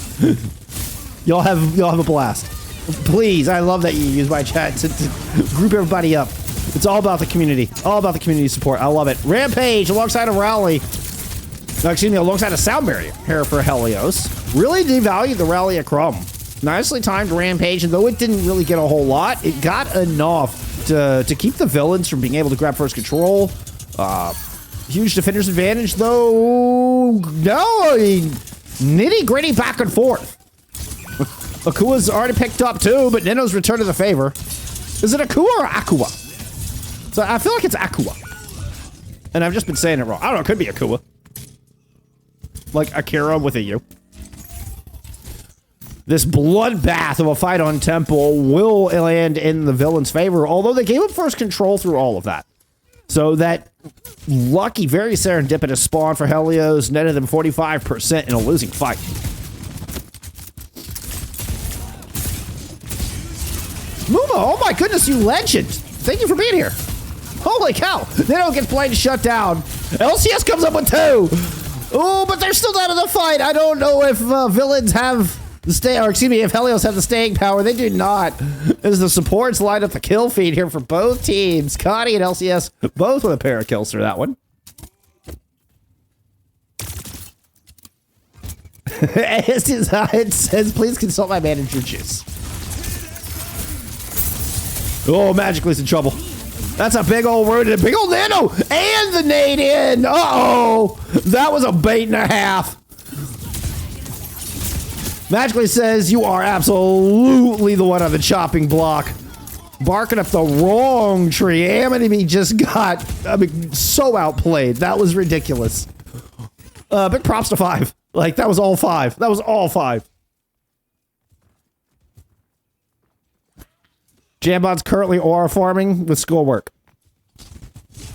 S1: Y'all have a blast. Please, I love that you use my chat to group everybody up. It's all about the community. All about the community support. I love it. Rampage alongside a Rally. No, excuse me, alongside a Sound Barrier here for Helios. Really devalued the Rally of Crumb. Nicely timed Rampage, and though it didn't really get a whole lot, it got enough to keep the villains from being able to grab first control. Huge defender's advantage, though. No, nitty gritty back and forth. Akua's already picked up too, but Nino's returned to the favor. Is it Akua or Akua? So I feel like it's Akua. And I've just been saying it wrong. I don't know, it could be Akua. Like Akira with a U. This bloodbath of a fight on Temple will land in the villain's favor, although they gave up first control through all of that. So that lucky, very serendipitous spawn for Helios netted them 45% in a losing fight. Muma, oh my goodness, you legend. Thank you for being here. Holy cow. They don't get played shut down. LCS comes up with 2. Oh, but they're still out of the fight. I don't know if villains have if Helios have the staying power. They do not. As the supports line up the kill feed here for both teams. Connie and LCS both with a pair of kills through that one. As Design says, please consult my manager juice. Oh, Magically's in trouble. That's a big old root and a big old nano. And the nade in. Uh-oh. That was a bait and a half. Magically says you are absolutely the one on the chopping block. Barking up the wrong tree. Amity just got, so outplayed. That was ridiculous. Big props to 5. Like, that was all 5. That was all 5. Jambot's currently aura farming with schoolwork.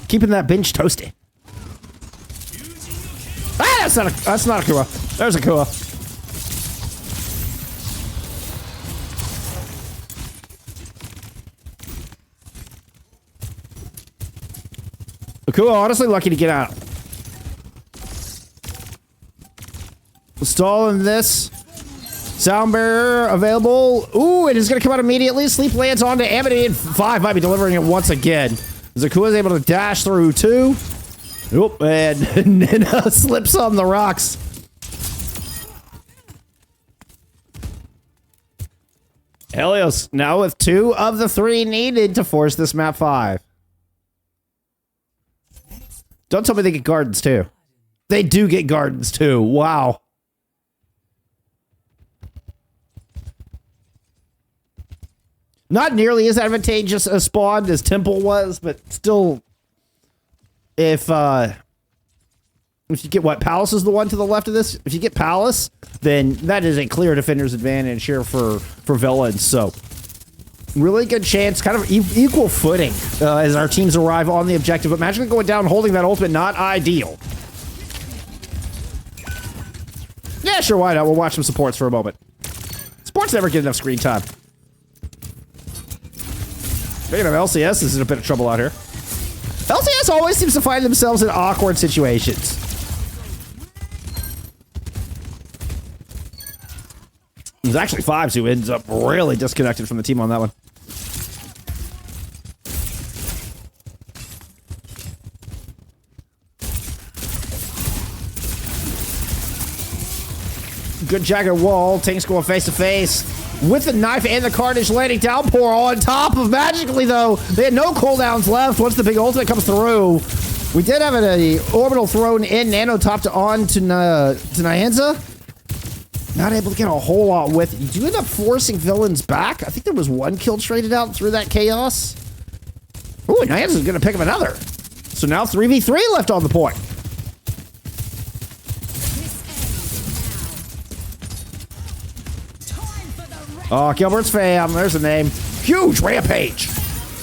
S1: Keeping that bench toasty. Ah, that's not a Kua. There's a Kua. Akua honestly lucky to get out. Stalling this. Sound Barrier available. Ooh, it is going to come out immediately. Sleep lands onto Amity, and 5 might be delivering it once again. Zakua is able to dash through 2. Oop, and Nina slips on the rocks. Helios now with 2 of the 3 needed to force this map 5. Don't tell me they get gardens too. They do get gardens too. Wow. Not nearly as advantageous a spawn as Temple was, but still, if you get Palace is the one to the left of this. If you get Palace, then that is a clear defender's advantage here for villains. So really good chance, kind of equal footing as our teams arrive on the objective. But Magically going down, holding that ultimate, not ideal. sure, why not? We'll watch some supports for a moment. Supports never get enough screen time. Speaking of LCS, is in a bit of trouble out here. LCS always seems to find themselves in awkward situations. It was actually Fives who ends up really disconnected from the team on that one. Good jagged wall. Tank's going face to face with the knife and the Carnage landing downpour on top of magically though. They had no cooldowns left once the big ultimate comes through. We did have an orbital thrown in, nano topped on to Nyanza. Not able to get a whole lot with it. You do end up forcing villains back. I think there was one kill traded out through that chaos. Ooh, Nyanza's gonna pick up another. So now 3v3 left on the point. Oh, Gilbert's fam. There's the name. Huge rampage.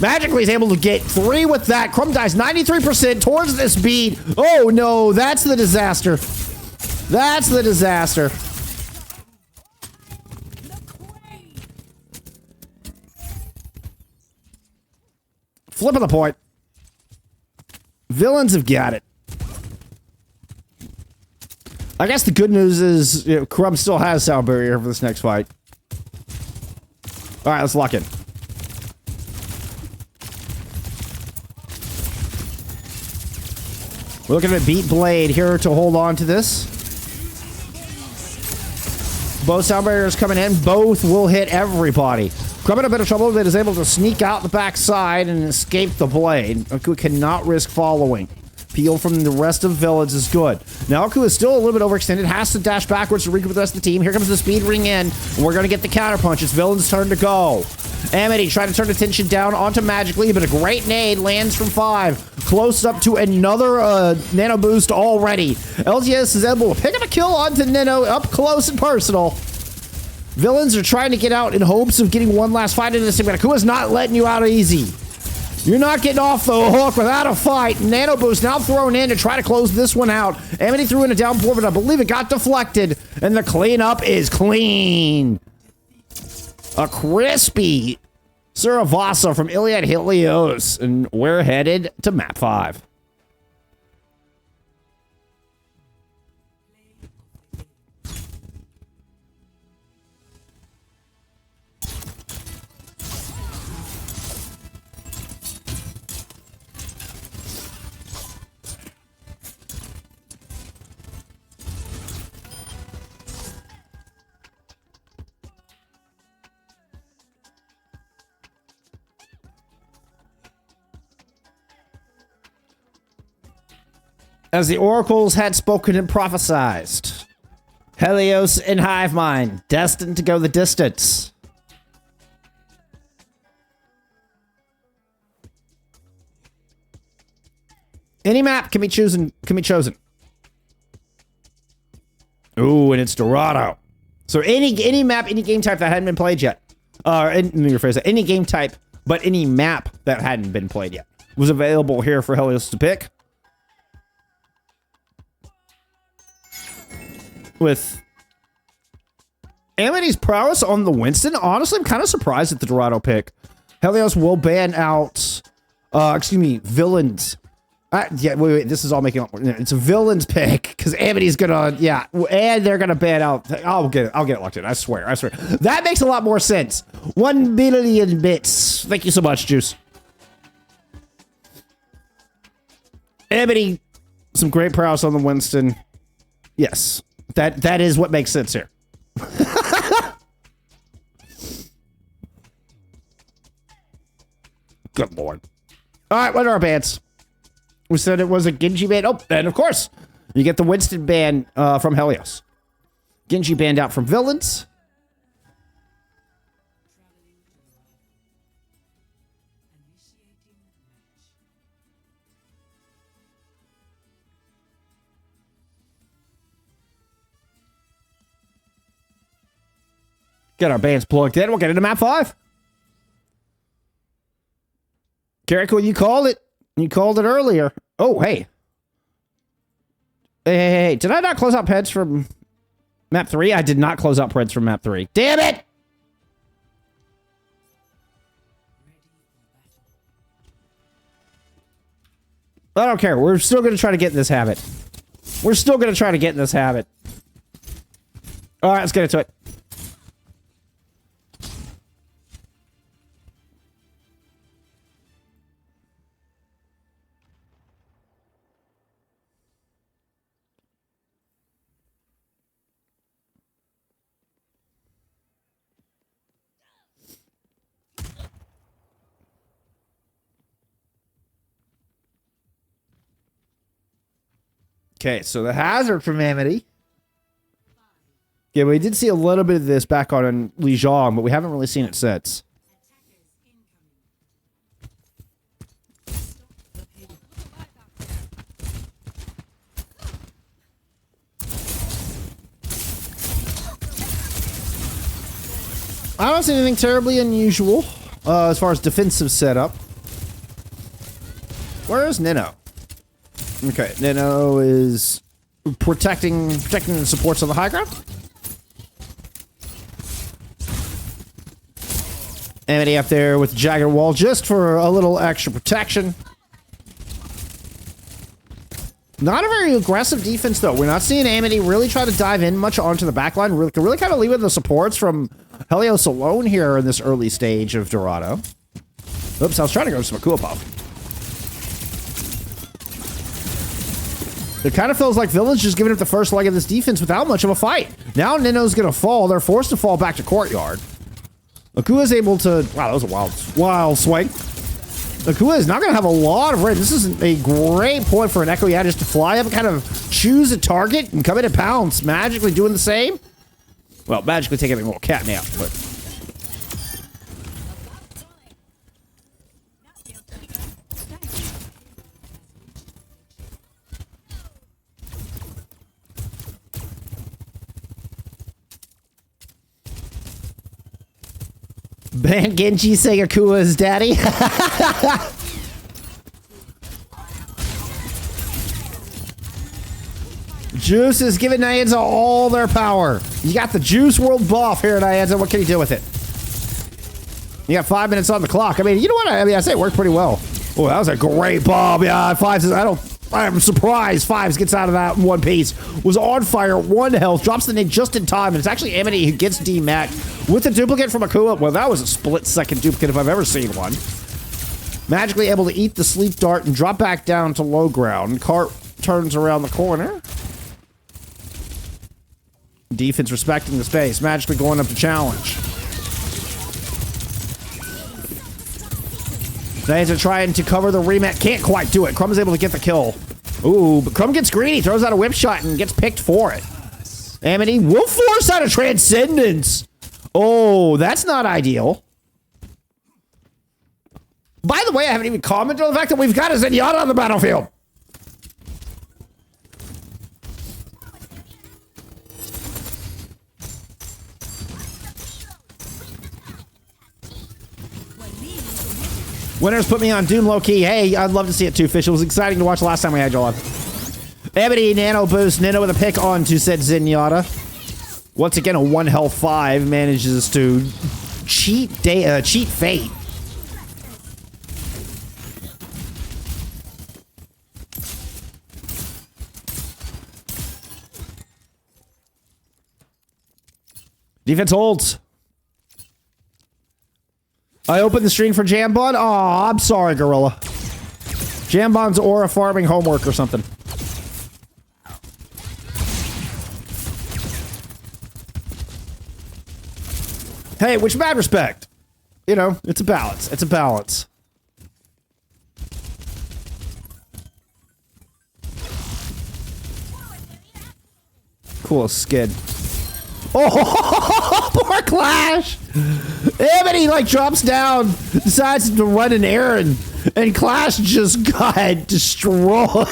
S1: Magically is able to get 3 with that. Crumb dies 93% towards this bead. Oh, no. That's the disaster. That's the disaster. Flip of the point. Villains have got it. I guess the good news is, you know, Crumb still has Sound Barrier for this next fight. All right, let's lock in. We're looking at Beat Blade here to hold on to this. Both sound barriers coming in. Both will hit everybody. Crumb in a bit of trouble, but is able to sneak out the backside and escape the blade. Aku cannot risk following. Peel from the rest of villains is good. Now Aku is still a little bit overextended, has to dash backwards to regroup with the rest of the team. Here comes the speed ring in, and we're going to get the counter punch. It's Villain's turn to go. Amity trying to turn attention down onto Magically, but a great nade lands from 5. Close up to another nano boost already. LGS is able to pick up a kill onto Nano up close and personal. Villains are trying to get out in hopes of getting one last fight into this thing, but Akua's not letting you out easy. You're not getting off the hook without a fight. Nano boost now thrown in to try to close this one out. Amity threw in a downpour, but I believe it got deflected, and the cleanup is clean. A crispy Suravasa from Iliad Helios, and we're headed to map 5. As the oracles had spoken and prophesied, Helios and Hivemind, destined to go the distance. Any map can be chosen. Ooh, and it's Dorado. So any map, any game type that hadn't been played yet. Let me rephrase that. Any game type, but any map that hadn't been played yet was available here for Helios to pick. With Amity's prowess on the Winston, honestly, I'm kind of surprised at the Dorado pick. Helios will ban out, villains. Wait, this is all making up. It's a villains pick because Amity's gonna, and they're gonna ban out. I'll get it locked in. I swear. That makes a lot more sense. 1 billion bits. Thank you so much, Juice. Amity, some great prowess on the Winston. Yes. That is what makes sense here. Good lord. All right, what are our bans? We said it was a Genji ban. Oh, and of course, you get the Winston ban from Helios. Genji banned out from Villains. Get our bands plugged in. We'll get into map 5. Carrico, you called it. You called it earlier. Oh, hey. Hey. Did I not close out pets from Map 3? I did not close out Prince from map 3. Damn it! I don't care. We're still going to try to get in this habit. We're still going to try to get in this habit. All right, let's get into it. Okay, so the hazard from Amity. Yeah, we did see a little bit of this back on Lijiang, but we haven't really seen it since. I don't see anything terribly unusual as far as defensive setup. Where is Nino? Okay, Nino is protecting the supports on the high ground. Amity up there with the Jagged Wall just for a little extra protection. Not a very aggressive defense, though. We're not seeing Amity really try to dive in much onto the backline. Really kind of leaving the supports from Helios alone here in this early stage of Dorado. Oops, I was trying to go to some Akua buff. It kind of feels like Village just giving up the first leg of this defense without much of a fight. Now Nino's going to fall. They're forced to fall back to Courtyard. Akua is able to... Wow, that was a wild swing. Akua is not going to have a lot of range. This is a great point for an Echo Yad just to fly up and kind of choose a target and come in and pounce. Magically doing the same. Well, magically taking a little cat nap, but... Ban Genji saying Akua's daddy. Juice is giving Nyanza all their power. You got the Juice World buff here, Nyanza. What can you do with it? You got 5 minutes on the clock. I mean, you know what? I say it worked pretty well. Oh, that was a great bomb. Yeah, Fives. I'm surprised Fives gets out of that in one piece. Was on fire, 1 health, drops the nade just in time, and it's actually Amity who gets DMAC with the duplicate from Akua. Well, that was a split-second duplicate if I've ever seen one. Magically able to eat the sleep dart and drop back down to low ground. Cart turns around the corner. Defense respecting the space, magically going up to challenge. Nyanza trying to cover the rematch, can't quite do it. Crumb is able to get the kill. Ooh, but Crumb gets greedy, throws out a whip shot and gets picked for it. Amity will force out a Transcendence. Oh, that's not ideal. By the way, I haven't even commented on the fact that we've got a Zenyatta on the battlefield. Winners put me on Doom low-key. Hey, I'd love to see it too, Fish. It was exciting to watch the last time we had you on. Amity Nano boost. Nino with a pick onto said Zenyatta. Once again, a 1 health 5 manages to cheat fate. Defense holds. I opened the stream for Jambon. Aw, I'm sorry, Gorilla. Jambon's aura farming homework or something. Hey, which mad respect. You know, it's a balance. It's a balance. Cool skid. Oh, poor Clash! Amity like drops down, decides to run an errand, and Clash just got destroyed.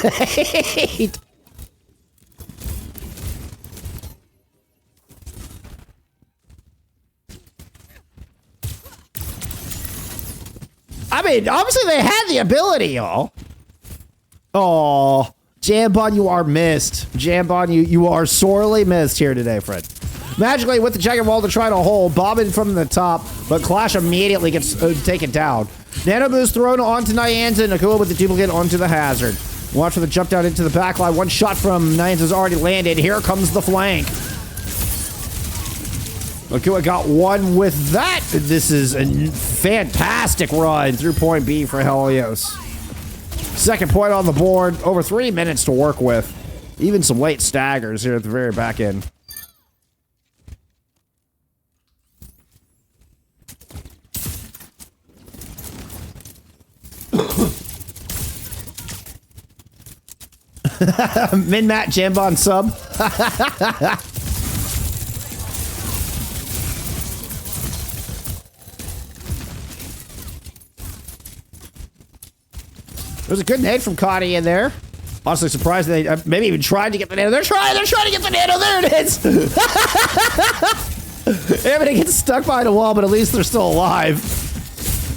S1: I mean, obviously they had the ability, y'all. Oh, Jambon, you are missed. Jambon, you are sorely missed here today, friend. Magically, with the Jagged Wall to try to hold, bobbing from the top, but Clash immediately gets taken down. Nano Boost thrown onto Nyanza, and Nakua with the duplicate onto the Hazard. Watch for the jump down into the backline. One shot from Nyanza's already landed. Here comes the flank. Nakua got one with that. This is a fantastic run through point B for Helios. Second point on the board. Over 3 minutes to work with. Even some late staggers here at the very back end. Min-Mat Jambon sub. There's a good nade from Connie in there. Honestly surprised they maybe even tried to get the nano. They're trying to get the nano. There it is. Everybody gets stuck behind a wall, but at least they're still alive.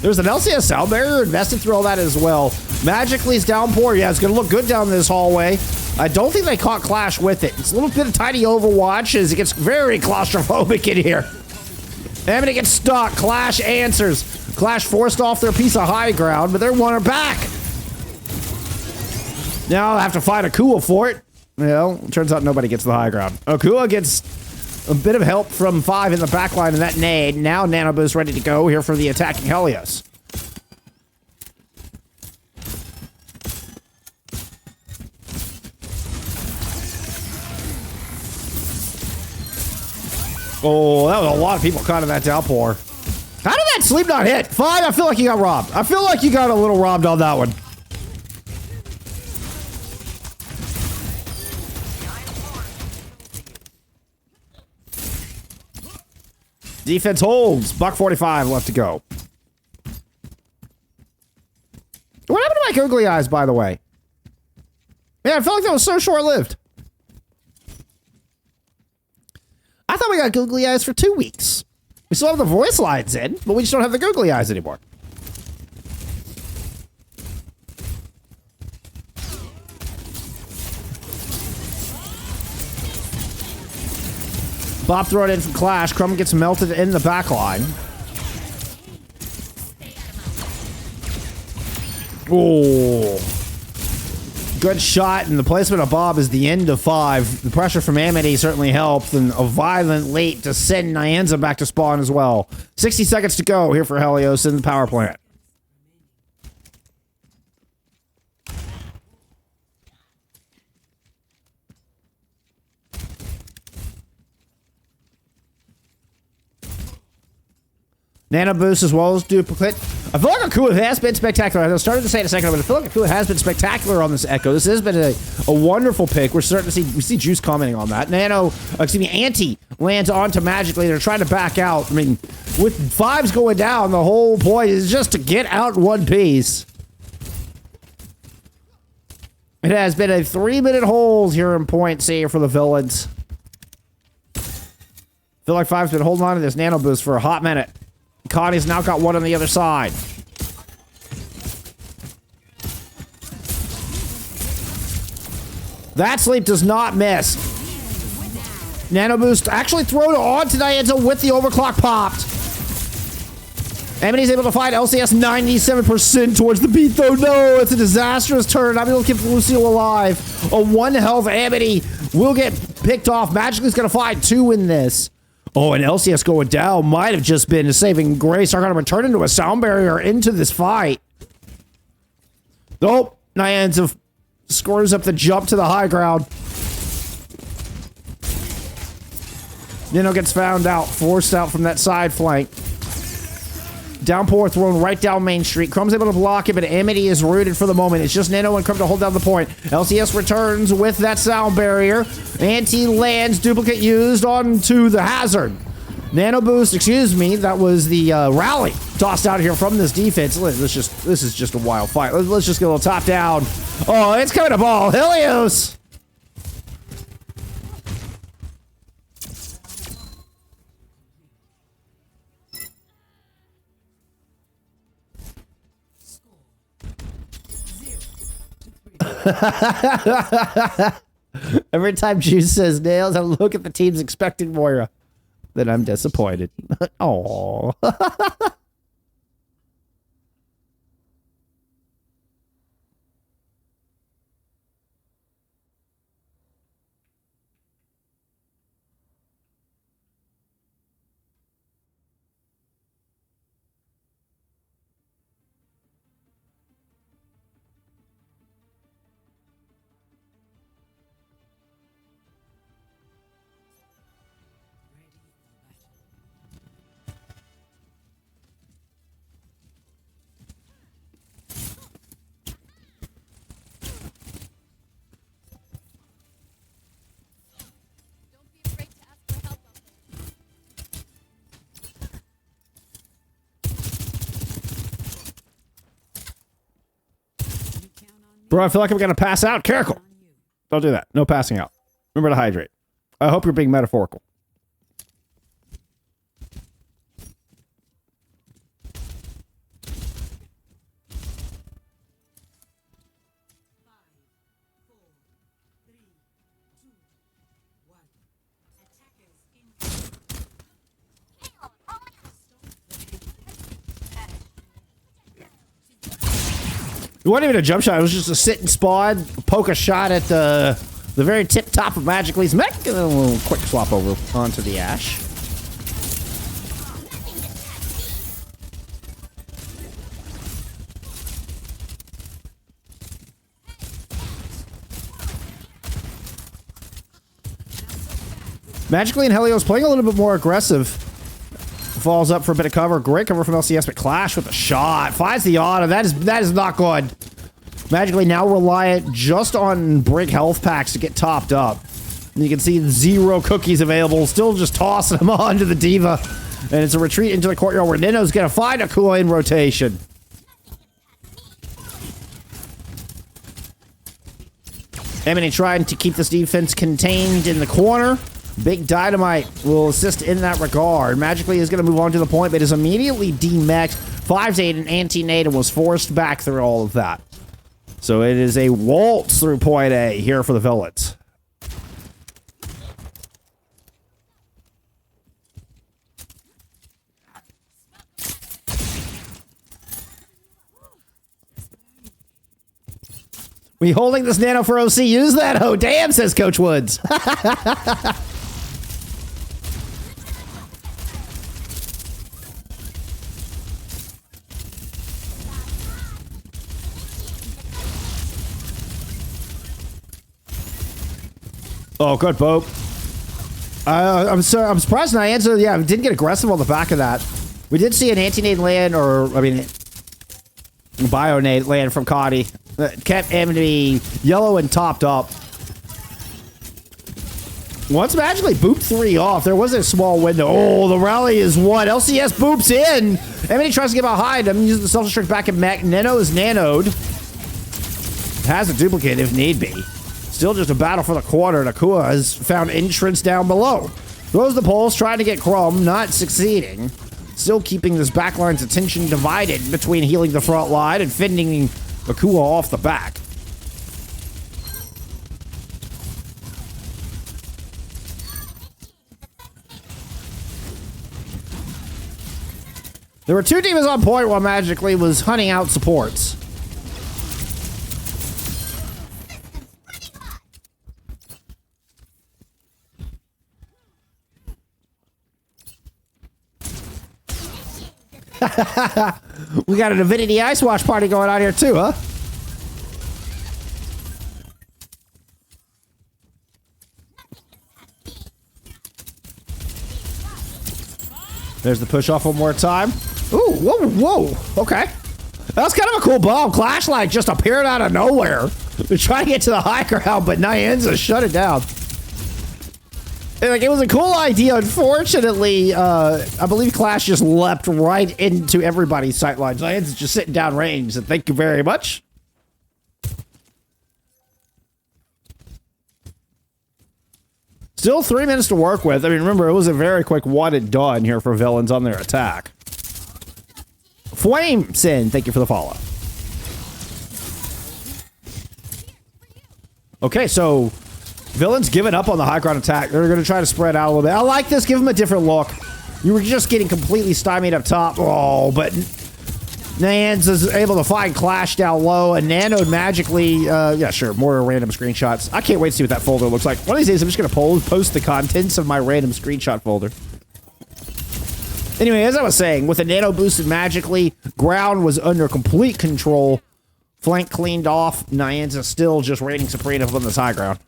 S1: There's an LCS sound barrier invested through all that as well. Magically's downpour. Yeah, it's going to look good down this hallway. I don't think they caught Clash with it. It's a little bit of tiny Overwatch as it gets very claustrophobic in here. Emily gets stuck. Clash answers. Clash forced off their piece of high ground, but they're one back. Now I have to fight Akua for it. Well, turns out nobody gets the high ground. Akua gets a bit of help from 5 in the backline of that nade. Now Nano Boost ready to go here for the attacking Helios. Oh, that was a lot of people caught in that downpour. How did that sleep not hit? 5, I feel like you got robbed. I feel like you got a little robbed on that one. Defense holds. Buck 45 left to go. What happened to my googly eyes, by the way? Yeah, I felt like that was so short-lived. I thought we got googly eyes for 2 weeks. We still have the voice lines in, but we just don't have the googly eyes anymore. Bob throw it in from Clash. Crumb gets melted in the back line. Oh. Good shot, and the placement of Bob is the end of 5. The pressure from Amity certainly helped, and a violent late to send Nyanza back to spawn as well. 60 seconds to go here for Helios in the power plant. Nano Boost as well as Duplicate. I feel like Akua has been spectacular. I started to say it a second ago, but I feel like Akua has been spectacular on this Echo. This has been a wonderful pick. We're starting to see, we see Juice commenting on that. Anti lands onto Magically. They're trying to back out. I mean, with 5s going down, the whole point is just to get out one piece. It has been a 3-minute hold here in point C for the villains. I feel like 5's been holding on to this Nano Boost for a hot minute. Connie's now got one on the other side. That sleep does not miss. Nano Boost actually thrown on to Nyanza with the overclock popped. Amity's able to find LCS 97% towards the beat, though. No, it's a disastrous turn. I'm able to keep Lucille alive. A 1 health Amity will get picked off. Magically's going to find 2 in this. Oh, and LCS going down might have just been a saving grace. Are going to return into a sound barrier into this fight. Nope. Nyanza scores up the jump to the high ground. Nino gets found out, forced out from that side flank. Downpour thrown right down Main Street. Crumb's able to block it, but Amity is rooted for the moment. It's just Nano and Crumb to hold down the point. LCS returns with that sound barrier. Anti-lands, Duplicate used onto the Hazard. Nano Boost, excuse me, that was the rally tossed out here from this defense. This is just a wild fight. Let's just get a little top down. Oh, it's coming to ball. Helios! Every time Juice says nails, I look at the teams expecting Moira. Then I'm disappointed. Aww. Bro, I feel like I'm going to pass out. Careful. Don't do that. No passing out. Remember to hydrate. I hope you're being metaphorical. It wasn't even a jump shot. It was just a sit and spawn, poke a shot at the very tip top of Magic Lee's mech, and then a little quick swap over onto the Ashe. Magic Lee and Helios playing a little bit more aggressive. Falls up for a bit of cover. Great cover from LCS, but Clash with a shot. Finds the auto. That is not good. Magically now reliant just on break health packs to get topped up. And you can see 0 cookies available. Still just tossing them onto the D.Va. And it's a retreat into the courtyard where Nino's going to find Akua in rotation. Emily trying to keep this defense contained in the corner. Big Dynamite will assist in that regard. Magically is going to move on to the point, but is immediately demexed. 5-8 and anti-nade and was forced back through all of that. So it is a waltz through point A here for the Villains. We holding this nano for OC. Use that. Oh, damn, says Coach Woods. Oh, good, Bope. I'm surprised Nyanza, yeah, didn't get aggressive on the back of that. We did see an anti-nade land, or, I mean, bio-nade land from Cotty. That kept him to be yellow and topped up. Once Magically booped 3 off, there was a small window. Oh, the rally is won. LCS boops in. Emily tries to get behind him, uses the self-destruct back and Mac. Nano is nanoed. Has a duplicate if need be. Still just a battle for the corner. Nakua has found entrance down below. Throws the pulse, trying to get Chrome, not succeeding. Still keeping this backline's attention divided between healing the front line and fending Nakua off the back. There were 2 D.Vas on point while Magically was hunting out supports. We got an Avidity Ice Wash party going on here too, huh? There's the push off one more time. Ooh, whoa, whoa. Okay. That was kind of a cool bomb. Clashlight just appeared out of nowhere. They're trying to get to the high ground, but Nyanza shut it down. And, like, it was a cool idea. Unfortunately, I believe Clash just leapt right into everybody's sightlines. Nyanza's just sitting down range, and thank you very much. Still 3 minutes to work with. I mean, remember, it was a very quick one and done here for Villains on their attack. Flame Sin, thank you for the follow. Okay, so villains giving up on the high ground attack. They're going to try to spread out a little bit. I like this. Give them a different look. You were just getting completely stymied up top. Oh, but Nans is able to find Clash down low, and Nanoed magically, yeah, sure, more random screenshots. I can't wait to see what that folder looks like. One of these days, I'm just going to post the contents of my random screenshot folder. Anyway, as I was saying, with the Nano boosted magically, ground was under complete control. Flank cleaned off. Nyanza still just reigning supreme up on this high ground.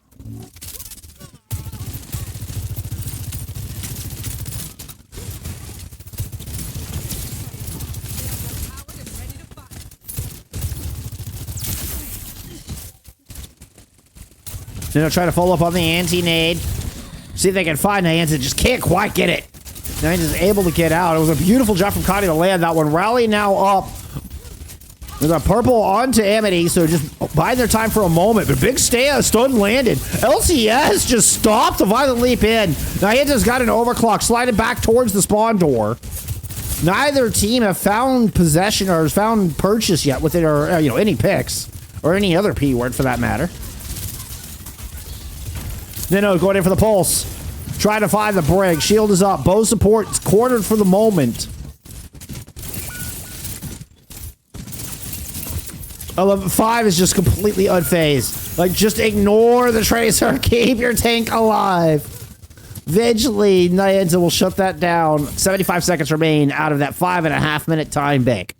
S1: Nano try to follow up on the anti-nade. See if they can find Nyanza. Just can't quite get it. Nyanza's able to get out. It was a beautiful job from Connie to land that one. Rally now up. There's a purple onto Amity, so just biding their time for a moment. But big stun landed. LCS just stopped the violent leap in. Nyanza's got an overclock, sliding back towards the spawn door. Neither team have found possession or has found purchase yet with it, or any picks or any other P word for that matter. Nino going in for the pulse. Trying to find the brig. Shield is up. Bow support is cornered for the moment. 11-5 is just completely unfazed. Like, just ignore the tracer. Keep your tank alive. Eventually, Nyanza will shut that down. 75 seconds remain out of that 5.5 minute time bank.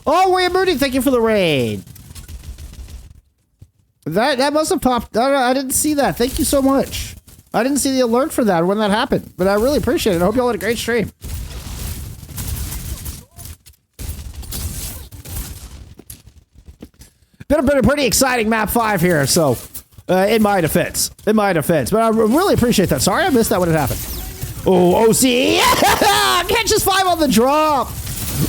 S1: Oh, William Moody, thank you for the raid. That must have popped. I didn't see that. Thank you so much. I didn't see the alert for that when that happened, but I really appreciate it. I hope y'all had a great stream. Been a pretty exciting map 5 here, so in my defense. But I really appreciate that. Sorry I missed that when it happened. Oh, OC catches 5 on the drop.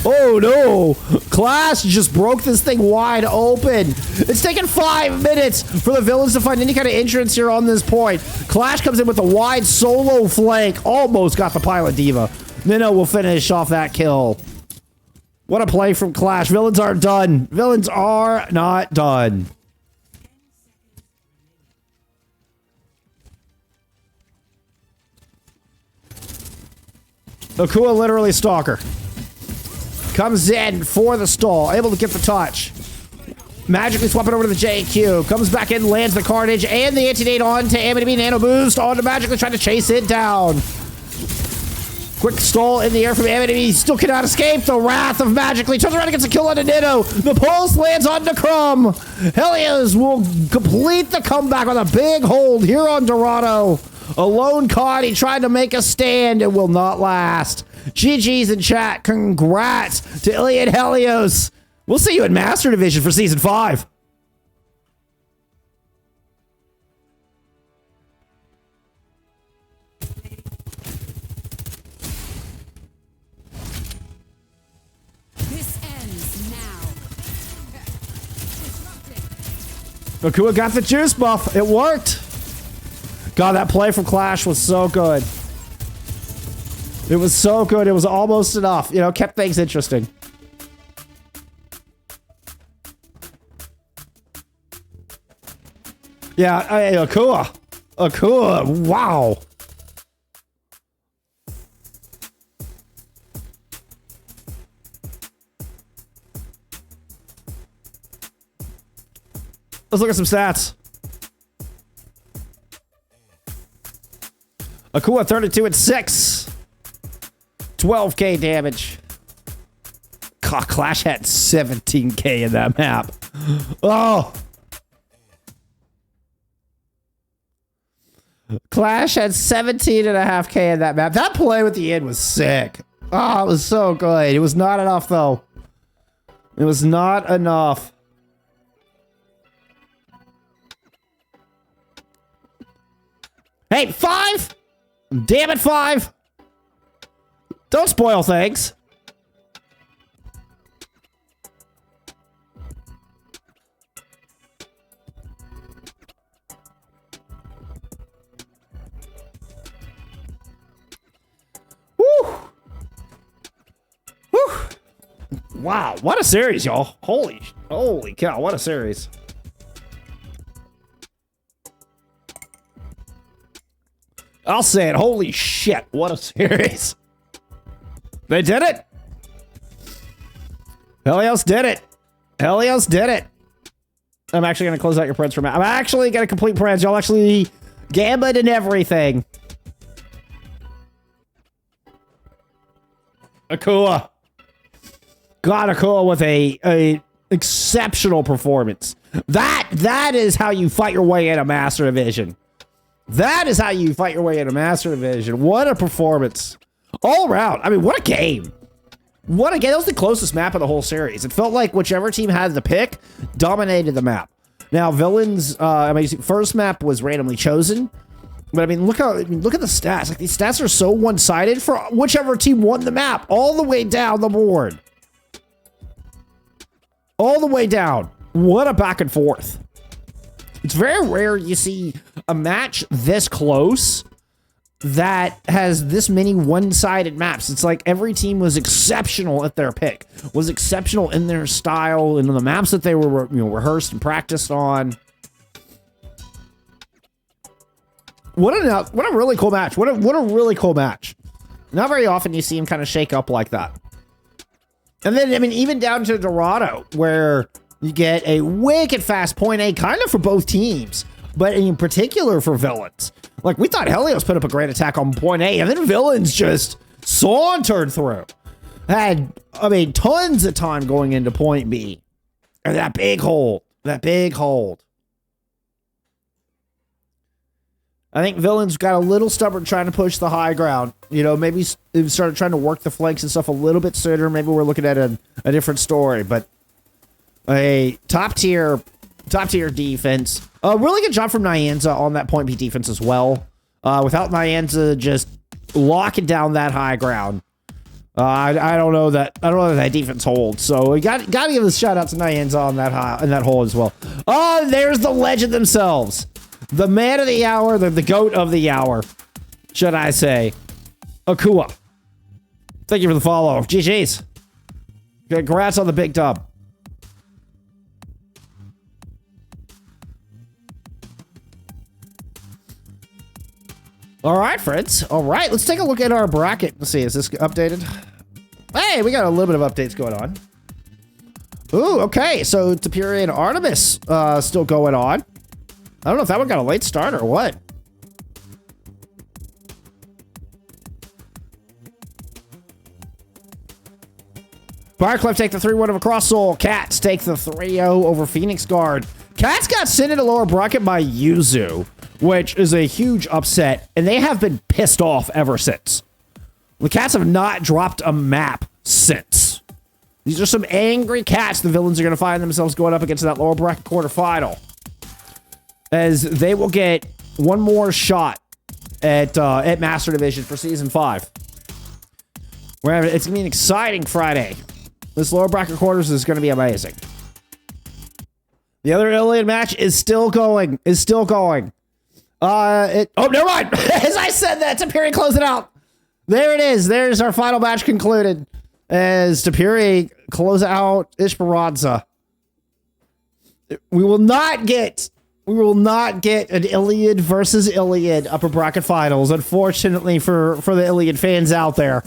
S1: Oh no! Clash just broke this thing wide open. It's taken 5 minutes for the villains to find any kind of entrance here on this point. Clash comes in with a wide solo flank. Almost got the pilot diva. Nino will finish off that kill. What a play from Clash. Villains aren't done. Villains are not done. Akua literally stalker. Comes in for the stall. Able to get the touch. Magically swapping over to the JQ. Comes back in, lands the Carnage and the anti-nade on to Amity. Nano boost on to Magically trying to chase it down. Quick stall in the air from Amity. Still cannot escape the wrath of Magically. Turns around and gets a kill on to Nino. The pulse lands on to Crumb. Helios will complete the comeback with a big hold here on Dorado. A lone Connie trying to make a stand. It will not last. GG's in chat. Congrats to Iliad Helios. We'll see you in Master Division for Season 5.
S2: This ends now.
S1: Akua got the juice buff. It worked. God, that play from Clash was so good. It was so good. It was almost enough. Kept things interesting. Yeah, Akua. Wow. Let's look at some stats. Akua 32 at 6. 12k damage. God, Clash had 17k in that map. Oh. Clash had 17.5k in that map. That play with the end was sick. Oh, it was so good. It was not enough, though. It was not enough. Hey, 5! Damn it, 5! Don't spoil things. Wow, what a series, y'all. Holy cow, what a series. I'll say it, holy shit, what a series. They did it. Helios did it. Helios did it. I'm actually going to close out your prints for a minute. I'm actually going to complete prints. Y'all actually gambit and everything. Akua. God, Akua with a exceptional performance. That is how you fight your way into Master Division. That is how you fight your way into Master Division. What a performance. All around. I mean, what a game. What a game. That was the closest map of the whole series. It felt like whichever team had the pick dominated the map. Now, Villains, first map was randomly chosen. But I mean, look at the stats. Like, these stats are so one-sided for whichever team won the map, all the way down the board. All the way down. What a back and forth. It's very rare you see a match this close that has this many one-sided maps. It's like every team was exceptional at their pick, was exceptional in their style and the maps that they were, rehearsed and practiced on. What a really cool match. What a really cool match. Not very often you see him kind of shake up like that. And then, I mean, even down to Dorado, where you get a wicked fast point A, kind of for both teams, but in particular for Villains. Like, we thought Helios put up a great attack on point A, and then Villains just sauntered through. Had, I mean, tons of time going into point B. And that big hold. That big hold. I think Villains got a little stubborn trying to push the high ground. You know, maybe they started trying to work the flanks and stuff a little bit sooner. Maybe we're looking at a different story. But a top tier defense. A really good job from Nyanza on that point B defense as well. Without Nyanza just locking down that high ground, I don't know that defense holds. So we got to give a shout out to Nyanza on that hole as well. Oh, there's the legend themselves. The man of the hour, the goat of the hour, should I say. Akua. Thank you for the follow. GG's. Congrats on the big dub. All right, friends. All right, let's take a look at our bracket. Let's see, is this updated? Hey, we got a little bit of updates going on. Ooh, okay. So Tapiri and Artemis still going on. I don't know if that one got a late start or what. Firecliff take the 3-1 over Cross Soul. Cats take the 3-0 over Phoenix Guard. Cats got sent into lower bracket by Yuzu, which is a huge upset, and they have been pissed off ever since. The Cats have not dropped a map since. These are some angry Cats the Villains are going to find themselves going up against that lower bracket quarterfinal, as they will get one more shot at Master Division for Season 5. It's going to be an exciting Friday. This lower bracket quarters is going to be amazing. The other Iliad match is still going. Oh, never mind. As I said that, Tapiri close it out. There it is. There's our final match concluded as Tapiri close out Esperanca. We will not get an Iliad versus Iliad upper bracket finals, unfortunately for the Iliad fans out there.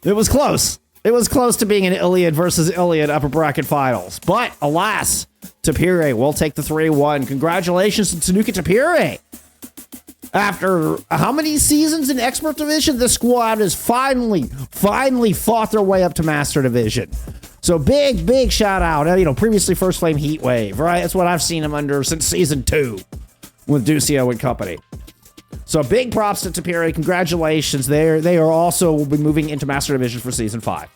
S1: It was close. It was close to being an Iliad versus Iliad upper bracket finals. But alas, Tapiri will take the 3-1. Congratulations to Tanuka Tapiri. After how many seasons in Expert Division, the squad has finally fought their way up to Master Division. So big shout out. Previously First Flame Heatwave, right? That's what I've seen him under since Season 2 with Ducio and company. So big props to Tapiri. Congratulations. They are also will be moving into Master Division for Season 5.